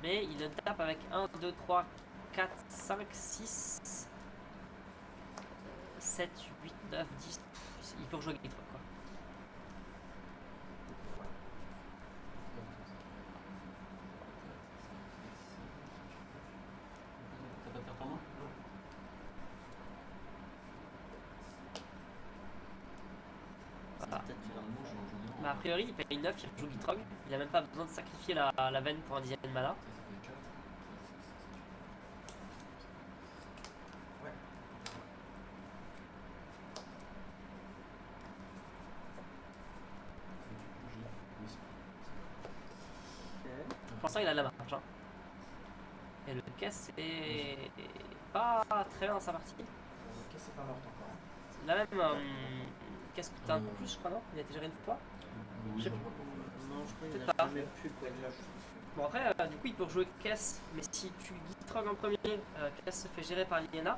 mais il le tape avec 1, 2, 3, 4, 5, 6, 7, 8, 9, 10. Il faut jouer le Gitrog quoi. T'as pas de carte en main? Voilà. Généralement, j'en ai Mais a priori, il paye 9, il joue Gitrog. Il a même pas besoin de sacrifier la veine pour un dixième de mana. Ça fait 4. Ouais. Pour l'instant, il a de la marge. Hein. Et le caisse est pas très bien dans sa partie. Ok, c'est pas mort encore. Hein. La même caisse coûte un peu plus, je crois, non? Il a été géré une fois. Oui, Je sais pas. Non, je crois qu'il Peut-être a pas. jamais pu. Bon après, du coup il peut rejouer caisse, mais si tu Gitrog en premier, caisse se fait gérer par Liena.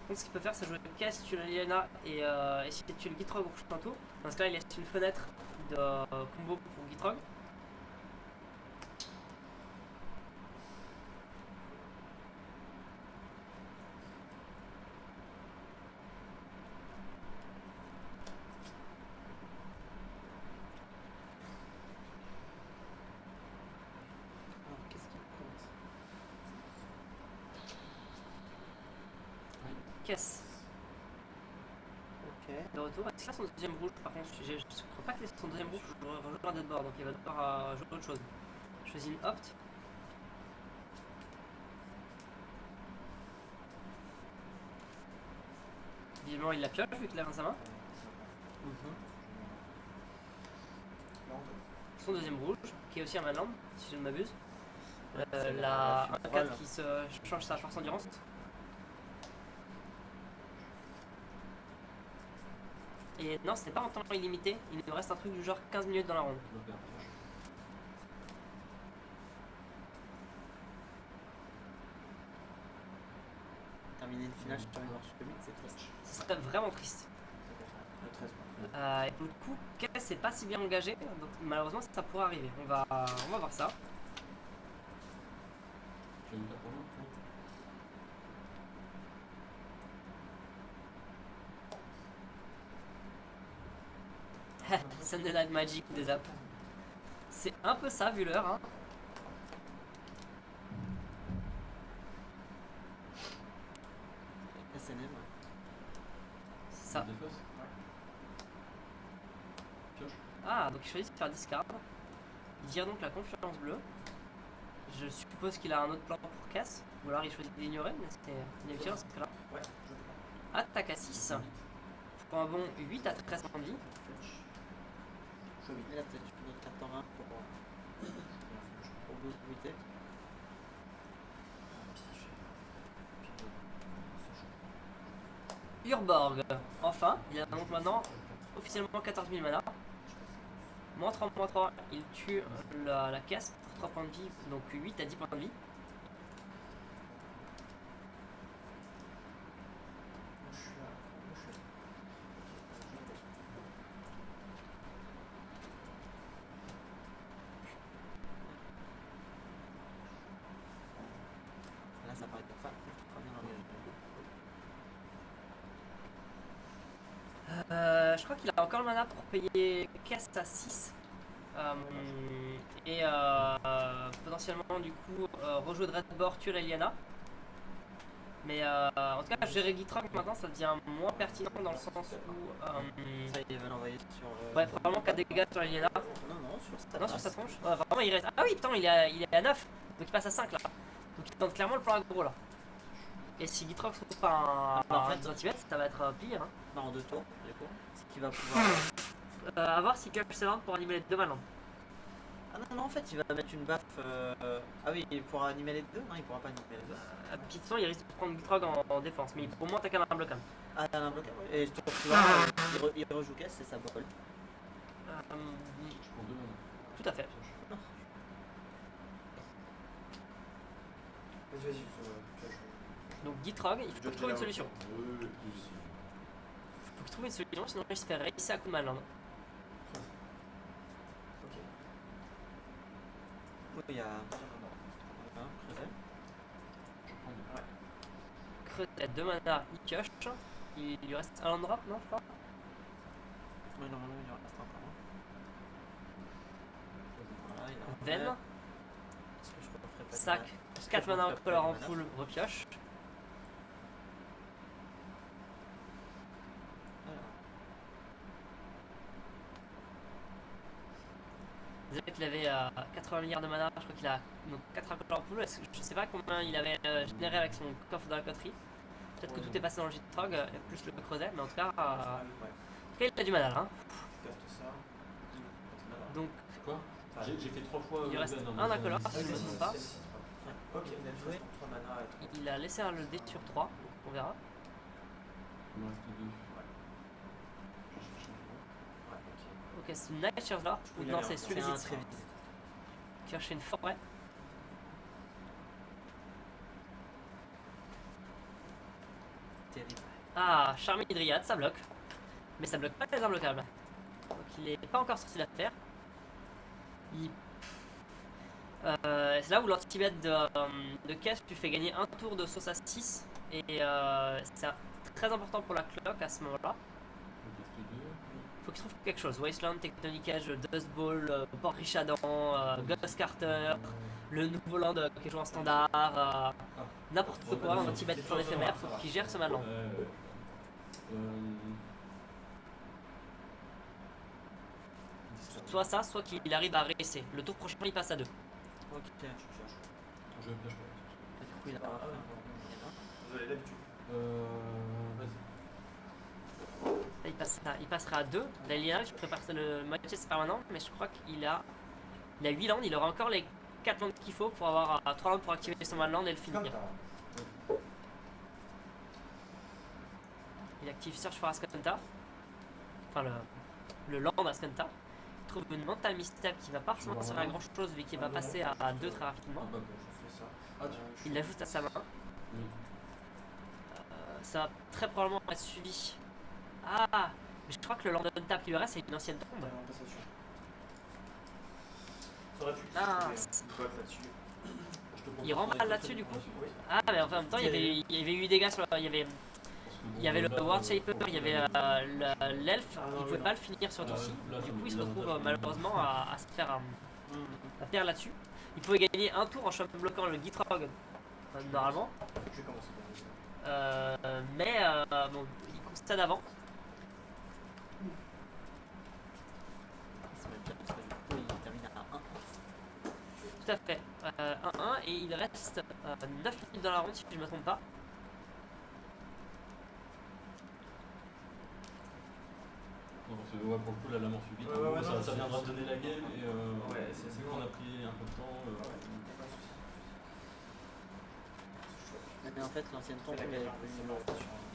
Donc ce qu'il peut faire c'est jouer caisse, tu le Liena et si tu le Gitrog au prochain tour. Dans ce cas là il laisse une fenêtre de combo pour Gitrog. Alors, qu'est-ce qu'il compte? Caisse Ok. de retour. Est-ce que là son deuxième rouge par contre? Je crois pas qu'il ait son deuxième rouge, je rejoins un deadboard donc il va devoir jouer autre chose. Je choisis une opt. Visiblement il la pioche vu qu'il a dans sa main. Son deuxième rouge, qui est aussi un Manland, si je ne m'abuse. La 1-4 qui se change sa force endurance. Et non, c'est pas en temps illimité, il nous reste un truc du genre 15 minutes dans la ronde. Je dois perdre. Terminer une finale sur une marche commune, c'est triste. Ce serait vraiment triste. Le 13 Et pour le coup, Caisse c'est pas si bien engagé, donc malheureusement ça pourrait arriver. On va voir ça. J'ai une carte en main. Sunday Night Magic des apps. C'est un peu ça vu l'heure. Hein. SNM. C'est ça. Défausse. Pioche. Ah, donc il choisit de faire discard. Il tire donc la confiance bleue. Je suppose qu'il a un autre plan pour casse. Ou alors il choisit d'ignorer, mais c'est inutile dans ce cas-là. Ouais, Attaque à 6. Pour un bon 8 à 13 points de vie. Il a peut-être une autre carte en main pour limiter. Urborg. Enfin, il a donc maintenant officiellement 14 000 mana. Moins 3, moins 3, il tue la caisse pour 3 points de vie, donc 8 à 10 points de vie. Là, ça paraît pas bien engagé. Je crois qu'il a encore le mana pour payer caisse à 6. Et potentiellement du coup rejouer Dreadbore, tuer la Liliana. Mais en tout cas gérer Gitrog maintenant ça devient moins pertinent dans le sens où Ça, il va l'envoyer sur. ouais probablement 4 dégâts sur la Liliana. Non, sur sa Non sur sa tronche. Ouais, vraiment il reste. Ah oui putain il est à 9. Donc il passe à 5 là. Donc il tente clairement le plan aggro là. Et si Gitrog se trouve pas en un fait, anti-bête, ça va être pire. Hein. Non, en 2 tours, du coup. C'est qu'il va pouvoir. À voir si Cash s'évente pour animer les deux malins. Ah non, en fait, il va mettre une baffe. Ah oui, il pourra animer les deux. Non, il pourra pas animer les deux. Petit son, il risque de prendre Gitrog en défense, mais au moins t'as qu'un bloc quand même. Ah, il y a un blocage. Et je trouve souvent, il rejoue caisse, c'est sa bol. Je prends 2 mana. Tout à fait. Pioche. Vas-y, pioche. Donc Gitrog, il faut trouver une solution. Oui. Il faut trouver une solution, sinon il se fait racer à coup de malin. Ok. Oui, il y a. Creuset. Je prends 2. Creuset, 2 mana, il pioche. Il lui reste un land drop, non je crois. Oui, normalement, il en reste encore un. Voilà, il a un Ven, Est-ce que je referai pas sac, 4 mana color en full, repioche. Déjà qu'il avait 80 milliards de mana, je crois qu'il a donc 4 color en full. Je sais pas combien il avait généré avec son coffre de la coterie. Peut-être que tout est passé dans le Gitrog, plus le creuset, mais en tout cas, il a du mana là. Hein. Caste ça. Donc Quoi J'ai fait 3 fois. il lui reste Ven, hein, un mais incolore, ça- si je ne me trompe pas. Ok, il a joué 3 mana et 3. Il a laissé un le dé sur 3, on verra. Il me reste 2. Ouais, Je cherche un ouais, ok. Ok, c'est une Night Shadow. peux y Non, aller, c'est hein. celui C'est un des très vite. chercher une forêt. Terrible. Ah, Charmé Dryad, ça bloque. Mais ça bloque pas les imbloquables. Donc il est pas encore sorti d'affaire. C'est là où l'anti-bet de caisse tu fais gagner un tour de sauce à 6. Et c'est très important pour la clock à ce moment-là. Il reste 2. Faut qu'il trouve quelque chose. Wasteland, Tectonic Age, Dust Bowl, Port Richadan, Ghost Carter, le nouveau land qui joue en standard, n'importe quoi, un anti-bet pour l'éphémère, faut qu'il gère ce malin. Soit ça, soit qu'il arrive à réessayer. Le tour prochain, il passe à 2. Ok. Je pioche pas. Et du coup, il a pas. Désolé, d'habitude. Vas-y. Là, il passera à 2. La Liliana, je prépare le moitié, c'est permanent, mais je crois qu'il a 8 landes. Il aura encore les 4 landes qu'il faut pour avoir 3 landes pour activer son land et le finir. Il active Search for Ascanta. Enfin, le land Ascanta. Il trouve une Mental Misstep qui va pas forcément servir à grand chose vu qu'il va passer à 2 très rapidement. Je fais ça. Il l'ajoute à sa main. Oui. Ça va très probablement être suivi. Ah, mais je crois que le Land Tap qui lui reste, c'est une ancienne tombe. Ça aurait pu Ah, une boîte là-dessus. Il rend mal là-dessus, du coup. Oui. Ah, mais enfin, en même temps, il y avait eu des dégâts sur. Il y avait il y avait le World Shaper, il y avait l'elfe, il pouvait pas le finir sur tour-ci. Du coup, il se retrouve malheureusement à se faire à perdre là-dessus. Il pouvait gagner un tour en champ bloquant le Gitrog, normalement. Je vais commencer. Mais bon, il concède avant. C'est même bien parce que du coup, il termine à 1. Tout à fait. 1-1 et il reste 9 minutes dans la ronde si je ne me trompe pas. Non, parce que, ouais, pour le coup, là, la mort subite, Ouais, ça, non, ça viendra te donner la game et ouais, c'est vu qu'on a pris un peu de temps. Mais en fait, l'ancienne tombe, elle est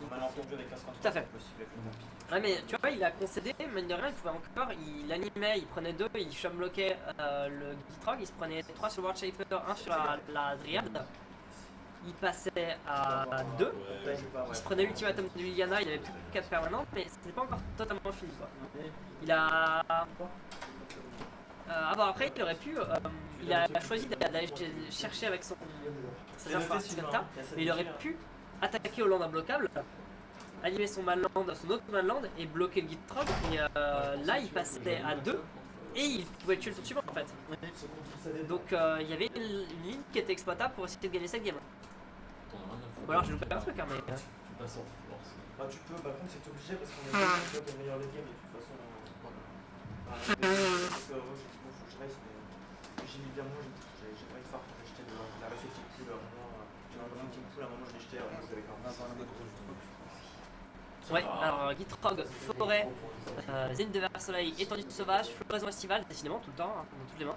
Malentendu avec un score Tout à fait. possible avec le tapis. Ouais, mais tu vois, il a concédé, mine de rien, il pouvait encore, il animait, il prenait 2, il chum-bloquait le Gitrog, il se prenait 3 sur le World Shaper, 1 sur la Dryad. Il passait à 2, il se prenait l'ultimatum de Liliana, il avait plus que 4 permanentes, mais c'était pas encore totalement fini quoi. Il a. Bon, après, il aurait pu. Il a choisi d'aller chercher avec ses infrastructures, mais il aurait pu attaquer au land imbloquable, animer son autre manland et bloquer le Gitrog. Et là, il passait à 2 et il pouvait tuer le tour suivant en fait. Donc il y avait une ligne qui était exploitable pour essayer de gagner cette game. Ou alors j'ai loupé un truc, hein, mais. Tu passes en force. Bah, tu peux, par contre, c'est obligé parce qu'on a le meilleur late game et de toute façon. Voilà. Parce que moi, j'ai dit, bon, faut que je reste, mais j'ai mis bien moi, j'ai pas eu phare pour acheter de la reflecting pool. J'ai un reflecting pool, à un moment, je l'ai jeté, alors vous avez quand même. Ouais, alors Gitrog, forêt, zénith de Versoleil, étendue sauvage, floraison estivale, décidément tout le temps, hein, dans toutes les mains,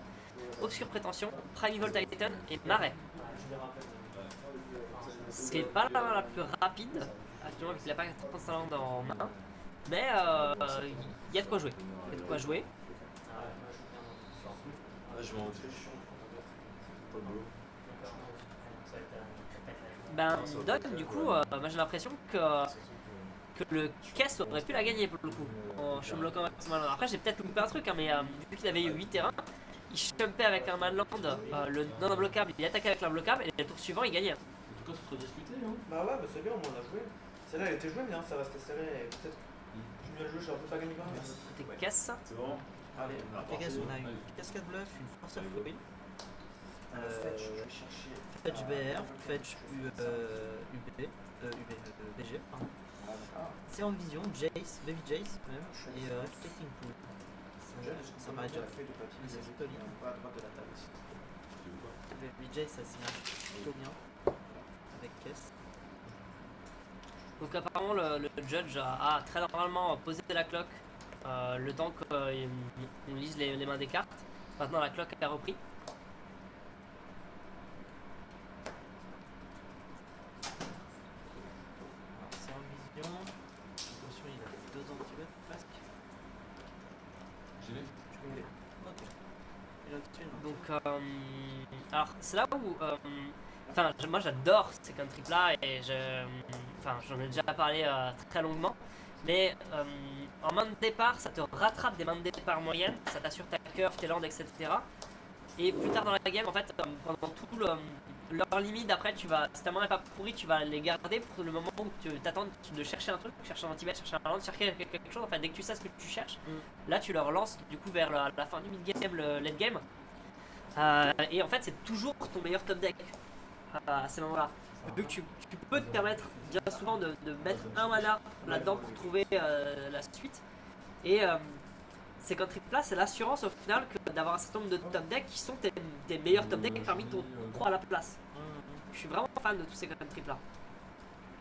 obscure prétention, primeval titan et marais. C'est pas la main la plus rapide, actuellement vu qu'il n'a pas 35 landes en main, mais il y a de quoi jouer. Il y a de quoi jouer. Je vais en Autriche. Pas de boulot. Ben, Doc, du coup, moi j'ai l'impression que le Kess aurait pu la gagner pour le coup, en chum-bloquant maximal. Après, j'ai peut-être loupé un truc, hein, mais vu qu'il avait eu 8 terrains, il chumpait avec un manland, le non-imbloquable, il attaquait avec l'imbloquable, et le tour suivant, il gagnait. En tout cas, c'est trop discuté. Hein. Bah ouais, bah c'est bien, au moins on a joué. Celle-là elle était jouée, mais hein, ça restait serré. Et peut-être j'ai mieux le jeu, j'aurais pas gagné quand même. C'était Kess. C'est bon. Allez, Fetch, on a une cascade bluff, une force of foil, Fetch, je vais chercher. Fetch BR, Fetch BG, pardon. C'est en vision, Jace, Baby Jace même, et Reflecting Pool. Ça m'arrête déjà. C'est solide. Pas à droite de la table ici. Baby Jace, ça s'imagine plutôt bien. Avec Kess. Donc apparemment le judge a très normalement posé la cloque le temps qu'on lise les mains des cartes. Maintenant la cloque a repris. Alors c'est en vision. Attention, il a 2 anti-buff presque. J'y vais. Ok. Il a tué, non. Donc alors c'est là où enfin moi j'adore ces country là et j'en ai déjà parlé très longuement, mais en main de départ ça te rattrape des mains de départ moyennes, ça t'assure ta curve, tes landes, etc. Et plus tard dans la game en fait pendant tout leur limite après tu vas, si ta main n'est pas pourrie tu vas les garder pour le moment où tu t'attends de chercher un truc, chercher un anti-bet, chercher un land, chercher quelque chose, en fait dès que tu sais ce que tu cherches, là tu leur lances du coup vers la fin du mid-game, le late game. Et en fait c'est toujours ton meilleur top deck à ces moments là. Vu que tu peux te permettre bien souvent de mettre un mana là-dedans pour trouver la suite. Et ces country là c'est l'assurance au final d'avoir un certain nombre de top decks qui sont tes meilleurs top decks parmi ton 3 à la place. Je suis vraiment fan de tous ces country là.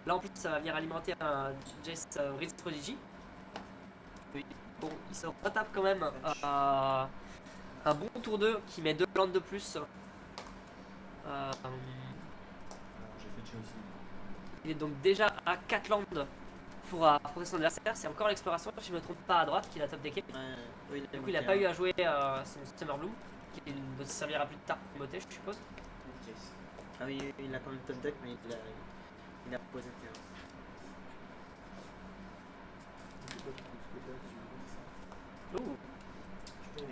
Là en plus ça va venir alimenter un Jace Rince Prodigy. Bon, il se retape quand même un bon tour 2 qui met 2 landes de plus. J'ai fait chier aussi. Il est donc déjà à 4 landes pour affronter son adversaire. C'est encore l'exploration, si je ne me trompe pas, à droite qu'il a top decké. Oui, Du coup, il n'a pas eu à jouer son Summer Bloom, qui ne servira plus tard pour moter, je suppose. Ah oui, il a quand même top deck, mais il a posé le terrain. Ouh.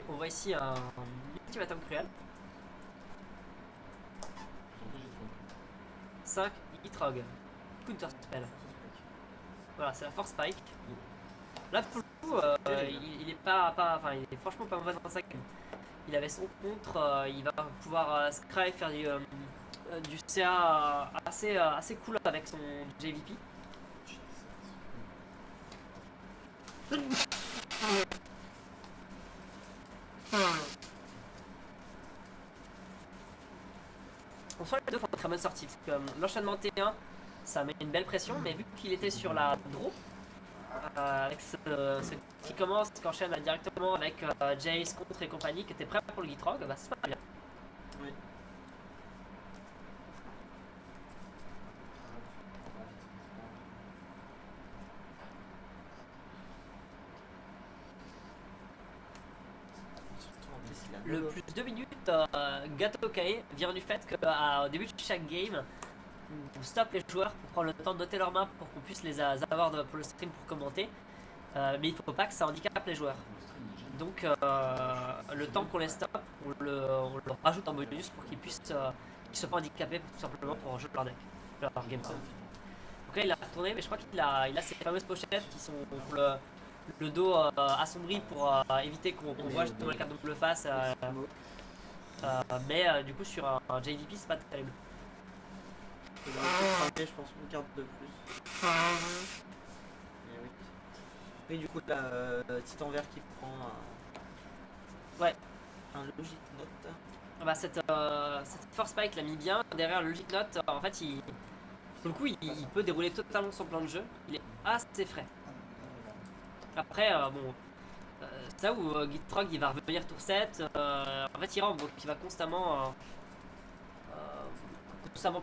On voit ici un ultimatum cruel. En plus, j'ai 5 Gitrog. Counter spell. Voilà, c'est la Force Spike. Là, pour le coup, il est enfin, il est franchement pas mauvais dans sa game. Il avait son contre, il va pouvoir scry, faire du CA assez cool avec son JVP. En soi, les deux font une très bonne sortie. L'enchaînement T1, ça met une belle pression, mais vu qu'il était sur la draw, avec ce qui commence, qui enchaîne directement avec Jace, contre et compagnie, qui était prêt pour le Gitrog, bah c'est pas bien. Oui. Surtout en plus, il a Le Nolo. plus 2 minutes, gâteau caillé, vient du fait qu'au début de chaque game, on stoppe les joueurs pour prendre le temps de noter leurs mains pour qu'on puisse les avoir pour le stream pour commenter. Mais il ne faut pas que ça handicape les joueurs. Donc le temps qu'on les stoppe, on leur rajoute en bonus pour qu'ils puissent qu'ils soient pas handicapés tout simplement pour jouer leur deck, leur game plan. Donc là il a retourné, mais je crois qu'il a ces fameuses pochettes qui sont pour le dos assombri pour éviter qu'on voit justement les cartes double face. Mais du coup sur un JDP c'est pas terrible. Il aurait pu craquer, je pense, une carte de plus. Et oui. Et du coup, là, Titan Vert qui prend Ouais. un Logic Note. Bah, cette Force Spike l'a mis bien. Derrière le Logic Note, en fait, pour le coup, il peut dérouler totalement son plan de jeu. Il est assez frais. Après, bon, c'est là où Gitrog il va revenir tour 7. En fait, il rentre, donc il va constamment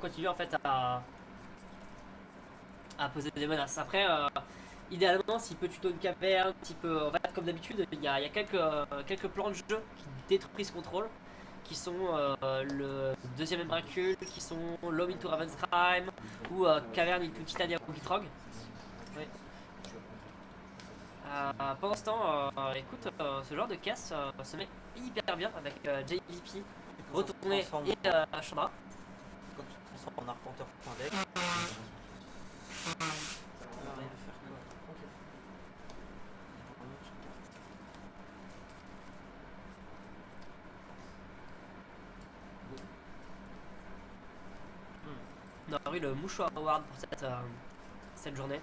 continuer en fait à poser des menaces. Après, idéalement, s'il peut tuto une caverne, en fait, comme d'habitude, il y a quelques plans de jeu qui détruisent ce contrôle, qui sont le deuxième Emrakul, qui sont Loam into Raven's Crime, ou Caverne into Titania ou Gitrog. Oui. Pendant ce temps, écoute, ce genre de caisse se met hyper bien avec JVP, Retourné et Chandra. Quand tu te transformes en arpenteur.deck, ça va rien faire quoi. Ok. On a eu le Mouchoir Award pour cette journée.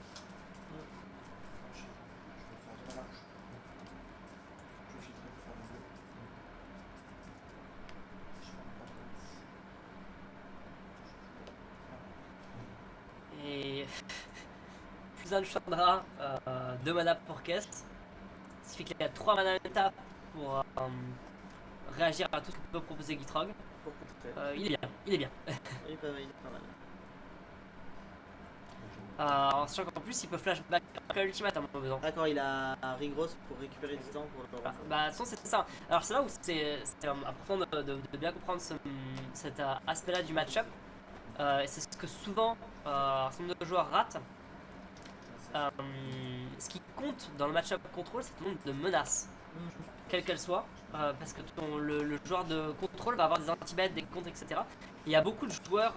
Et plus un Chandra, 2 mana pour caisse. Ce qui fait qu'il y a 3 mana méta pour réagir à tout ce que peut proposer Gitrog. Pour contrer. Il est bien, il est bien. Il est pas mal. En sachant qu'en plus il peut flashback après l'ultimate à mon besoin. D'accord, il a un Rigros pour récupérer du temps pour le rejoindre. Bah, de toute façon, c'est ça. Alors, c'est là où c'est important de bien comprendre cet aspect-là du match-up. Et c'est ce que souvent un certain nombre de joueurs ratent. Ce qui compte dans le match-up contrôle, c'est le nombre de menaces, quelles qu'elles soient. Parce que le joueur de contrôle va avoir des anti-bêtes, des contres, etc. Et il y a beaucoup de joueurs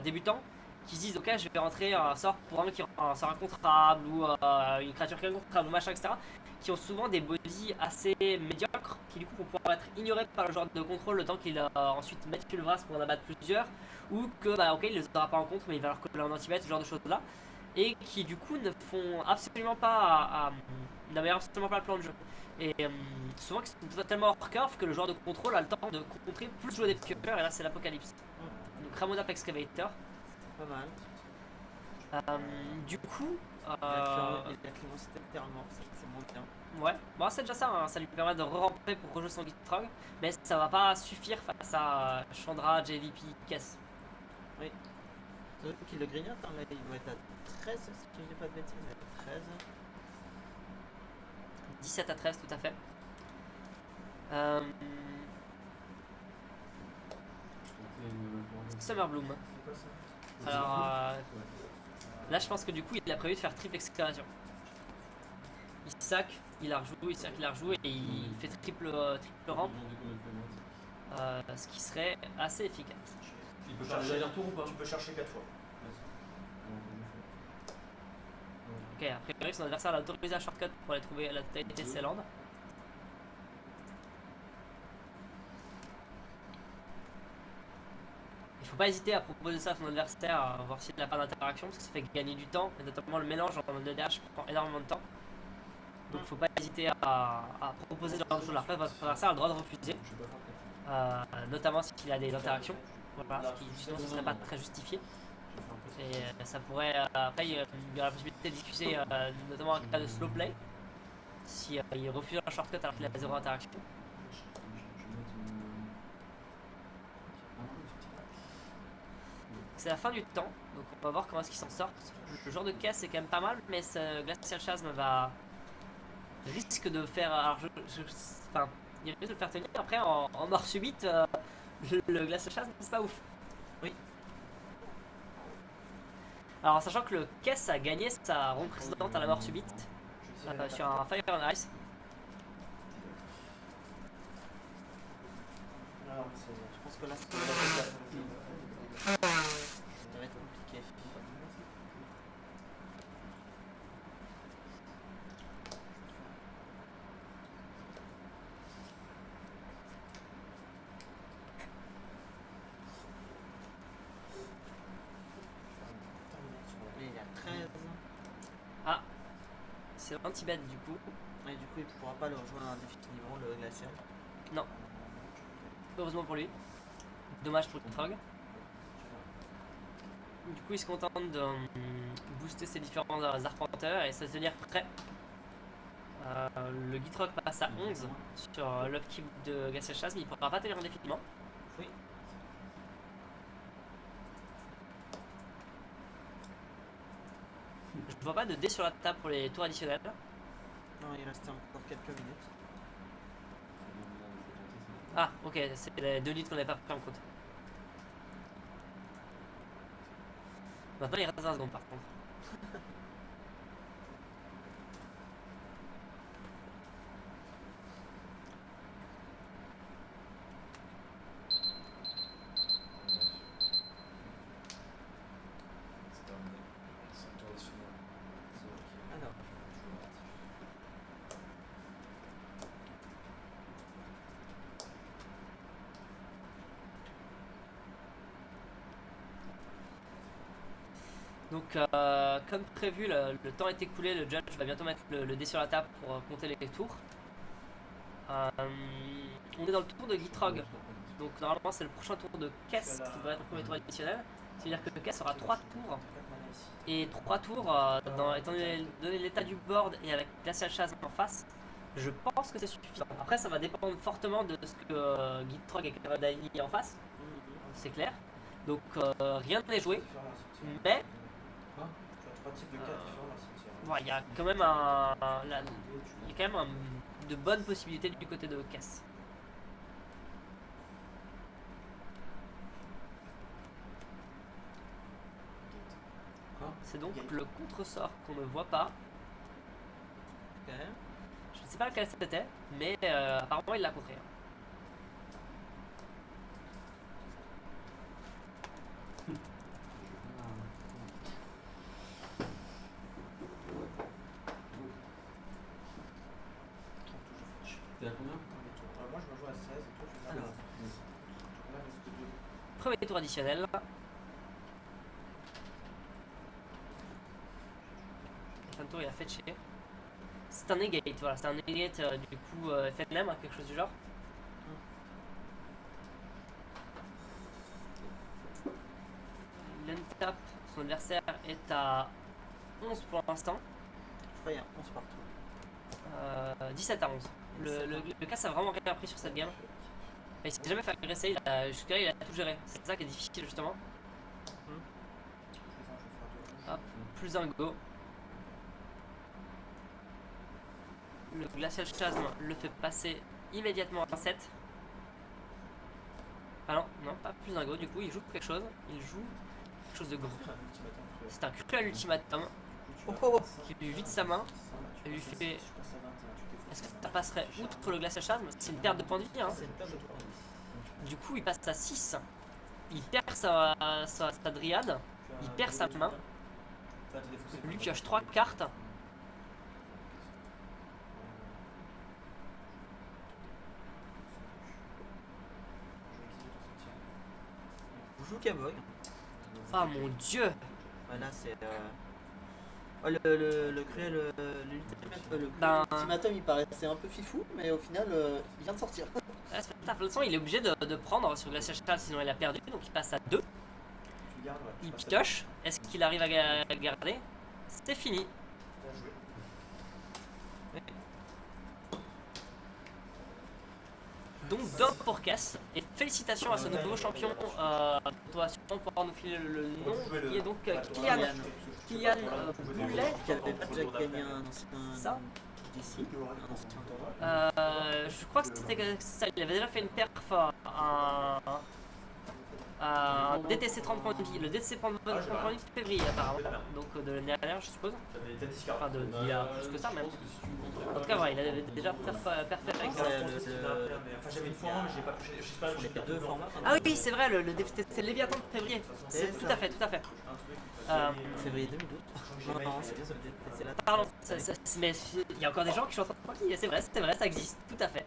débutants qui se disent ok, je vais rentrer un sort pour un sort incontrable ou une créature incontrable ou machin, etc. Qui ont souvent des bodies assez médiocres qui du coup vont pouvoir être ignorés par le joueur de contrôle le temps qu'il ensuite mette Fulvras pour en abattre plusieurs, ou que bah ok, il les aura pas en contre mais il va leur coller un anti-bête, ce genre de choses là, et qui du coup ne font absolument pas n'améliorent absolument pas le plan de jeu. Et souvent qui sont tellement hors curve que le joueur de contrôle a le temps de contrer plus jouer des piocheurs, et là c'est l'apocalypse. Donc Ramonap Excavator. Pas mal. Du coup, Il a Clémence littéralement, c'est moins bien. ouais, bon, c'est déjà ça, hein. Ça lui permet de re-ramper pour rejouer son Gitrog, mais ça va pas suffire face à Chandra, JVP, Kess. Oui. Surtout qu'il le grignote, hein, là il doit être à 13, si je dis pas de bêtises, mais 13. 17 à 13, tout à fait. Summer Bloom. C'est quoi ça? Alors, là, je pense que du coup, il a prévu de faire triple excavation. Il sac, il la rejoue, et il fait triple rampe, ce qui serait assez efficace. Il peut chercher aller-retour ou pas? Tu peux chercher 4 fois. Ok, a priori son adversaire l'a autorisé un shortcut pour aller trouver la totalité de ses landes. Il faut pas hésiter à proposer ça à son adversaire, à voir s'il n'a pas d'interaction, parce que ça fait gagner du temps, et notamment le mélange en EDH prend énormément de temps. Donc il faut pas hésiter à proposer ce genre de choses-là. Après, votre adversaire a le droit de refuser, notamment s'il a des interactions, voilà, sinon ce serait pas très justifié. Et ça pourrait, après il y aura la possibilité de discuter, notamment en cas de slow play, si il refuse un shortcut alors qu'il a 0 interaction. C'est la fin du temps, donc on va voir comment est-ce qu'il s'en sort. Le genre de caisse est quand même pas mal, mais ce Glacial Chasm risque de faire. Alors enfin, il risque de le faire tenir. Après, en mort subite, le Glacial Chasm c'est pas ouf. Oui. Alors, en sachant que le caisse a gagné sa ronde précédente à la mort subite sur un Fire and Ice. Je pense que là, ça va être compliqué. Il y a 13. Ah, c'est anti-bet du coup. Et du coup, il ne pourra pas le rejoindre indéfiniment, le glacial. Non. Heureusement pour lui. Dommage pour le Trog. Du coup, il se contente de booster ses différents arpenteurs et se tenir prêt. Le Gitrog passe à 11 sur l'upkeep de Glacial Chasm, mais il ne pourra pas tenir indéfiniment. Oui. Je vois pas de dés sur la table pour les tours additionnels. Non, il restait encore quelques minutes. Ah, ok, c'est les 2 litres qu'on n'avait pas pris en compte. Maintenant, il reste 20 secondes par contre. Alors, Donc, comme prévu, le temps est écoulé, le judge va bientôt mettre le dé sur la table pour compter les tours. On est dans le tour de Gitrog, donc normalement c'est le prochain tour de Kess qui devrait être le premier tour additionnel. C'est-à-dire que Kess aura 3 tours, et 3 tours, étant donné l'état du board et avec Glacial Chasm en face, je pense que c'est suffisant. Après ça va dépendre fortement de ce que Gitrog est capable d'aligner en face, c'est clair. Donc rien n'est joué, mais il y a quand même de bonnes possibilités du côté de Kess. C'est donc le contre-sort qu'on ne voit pas. ok. Je ne sais pas lequel c'était, mais apparemment il l'a contré. T'es à combien? Moi je me joue à 16 et toi tu fais Alors. Là, reste que 2. Premier tour additionnel. Un tour il a fetché. C'est un negate, voilà, c'est un negate du coup FNM, quelque chose du genre. L'untap, son adversaire est à 11 pour l'instant. Je crois qu'il y a 11 partout. 17 à 11. Le casse a vraiment rien pris sur cette game. Et il s'est jamais fait agresser, jusque-là il a tout géré. C'est ça qui est difficile justement. Hop, plus un go. Le Glacial Chasm le fait passer immédiatement à 7. Ah non, non, pas plus un go, du coup il joue quelque chose. Il joue quelque chose de gros. C'est un cruel ultimatum qui lui vide sa main et lui fait... Est-ce que ça passerait outre le Glacial Chasm? C'est une perte de points de vie, hein. C'est une perte de points. Du coup il passe à 6. Il perd sa dryade. Il perd sa main. Lui pioche 3 cartes. je joue Kabog. Ah mon dieu. Voilà, c'est. Oh, le cruel. Ben- Ultimatum, il paraissait un peu fifou, mais au final, il vient de sortir. Ah, c'est pas grave. De toute façon, il est obligé de prendre sur Glacial Shard, sinon il a perdu. Donc il passe à 2. Tu le gardes, ouais. Il Tu passes à pioche. Est-ce qu'il arrive à garder? C'est fini. Bien joué. Donc Dom pour Cass. Et félicitations à ce nouveau champion. Toi, sûrement pouvoir nous filer le nom. Qui est donc Kylian Boulet. Qui avait pas déjà gagné un ancien. Ça d'ici. Un ancien tournoi. Je crois que c'était ça. Il avait déjà fait une perf à DTC 30 points de vie. Le DTC 30 points de vie de février apparemment. Donc de l'année dernière, je suppose. J'avais peut-être 10 cartes. Enfin, d'il y a plus que ça même. En tout cas, ouais, il avait déjà perfait avec ça. Enfin, j'avais une fois un, mais j'ai pas touché. Je sais pas, j'ai Les deux formats. Ah oui, c'est vrai, le DTC Léviathan de février. C'est tout à fait, tout à fait. Février 2012. Non, c'est bien, ça peut être la. Pardon, mais il y a encore des gens qui sont en train de tranquille. C'est vrai, ça existe, tout à fait.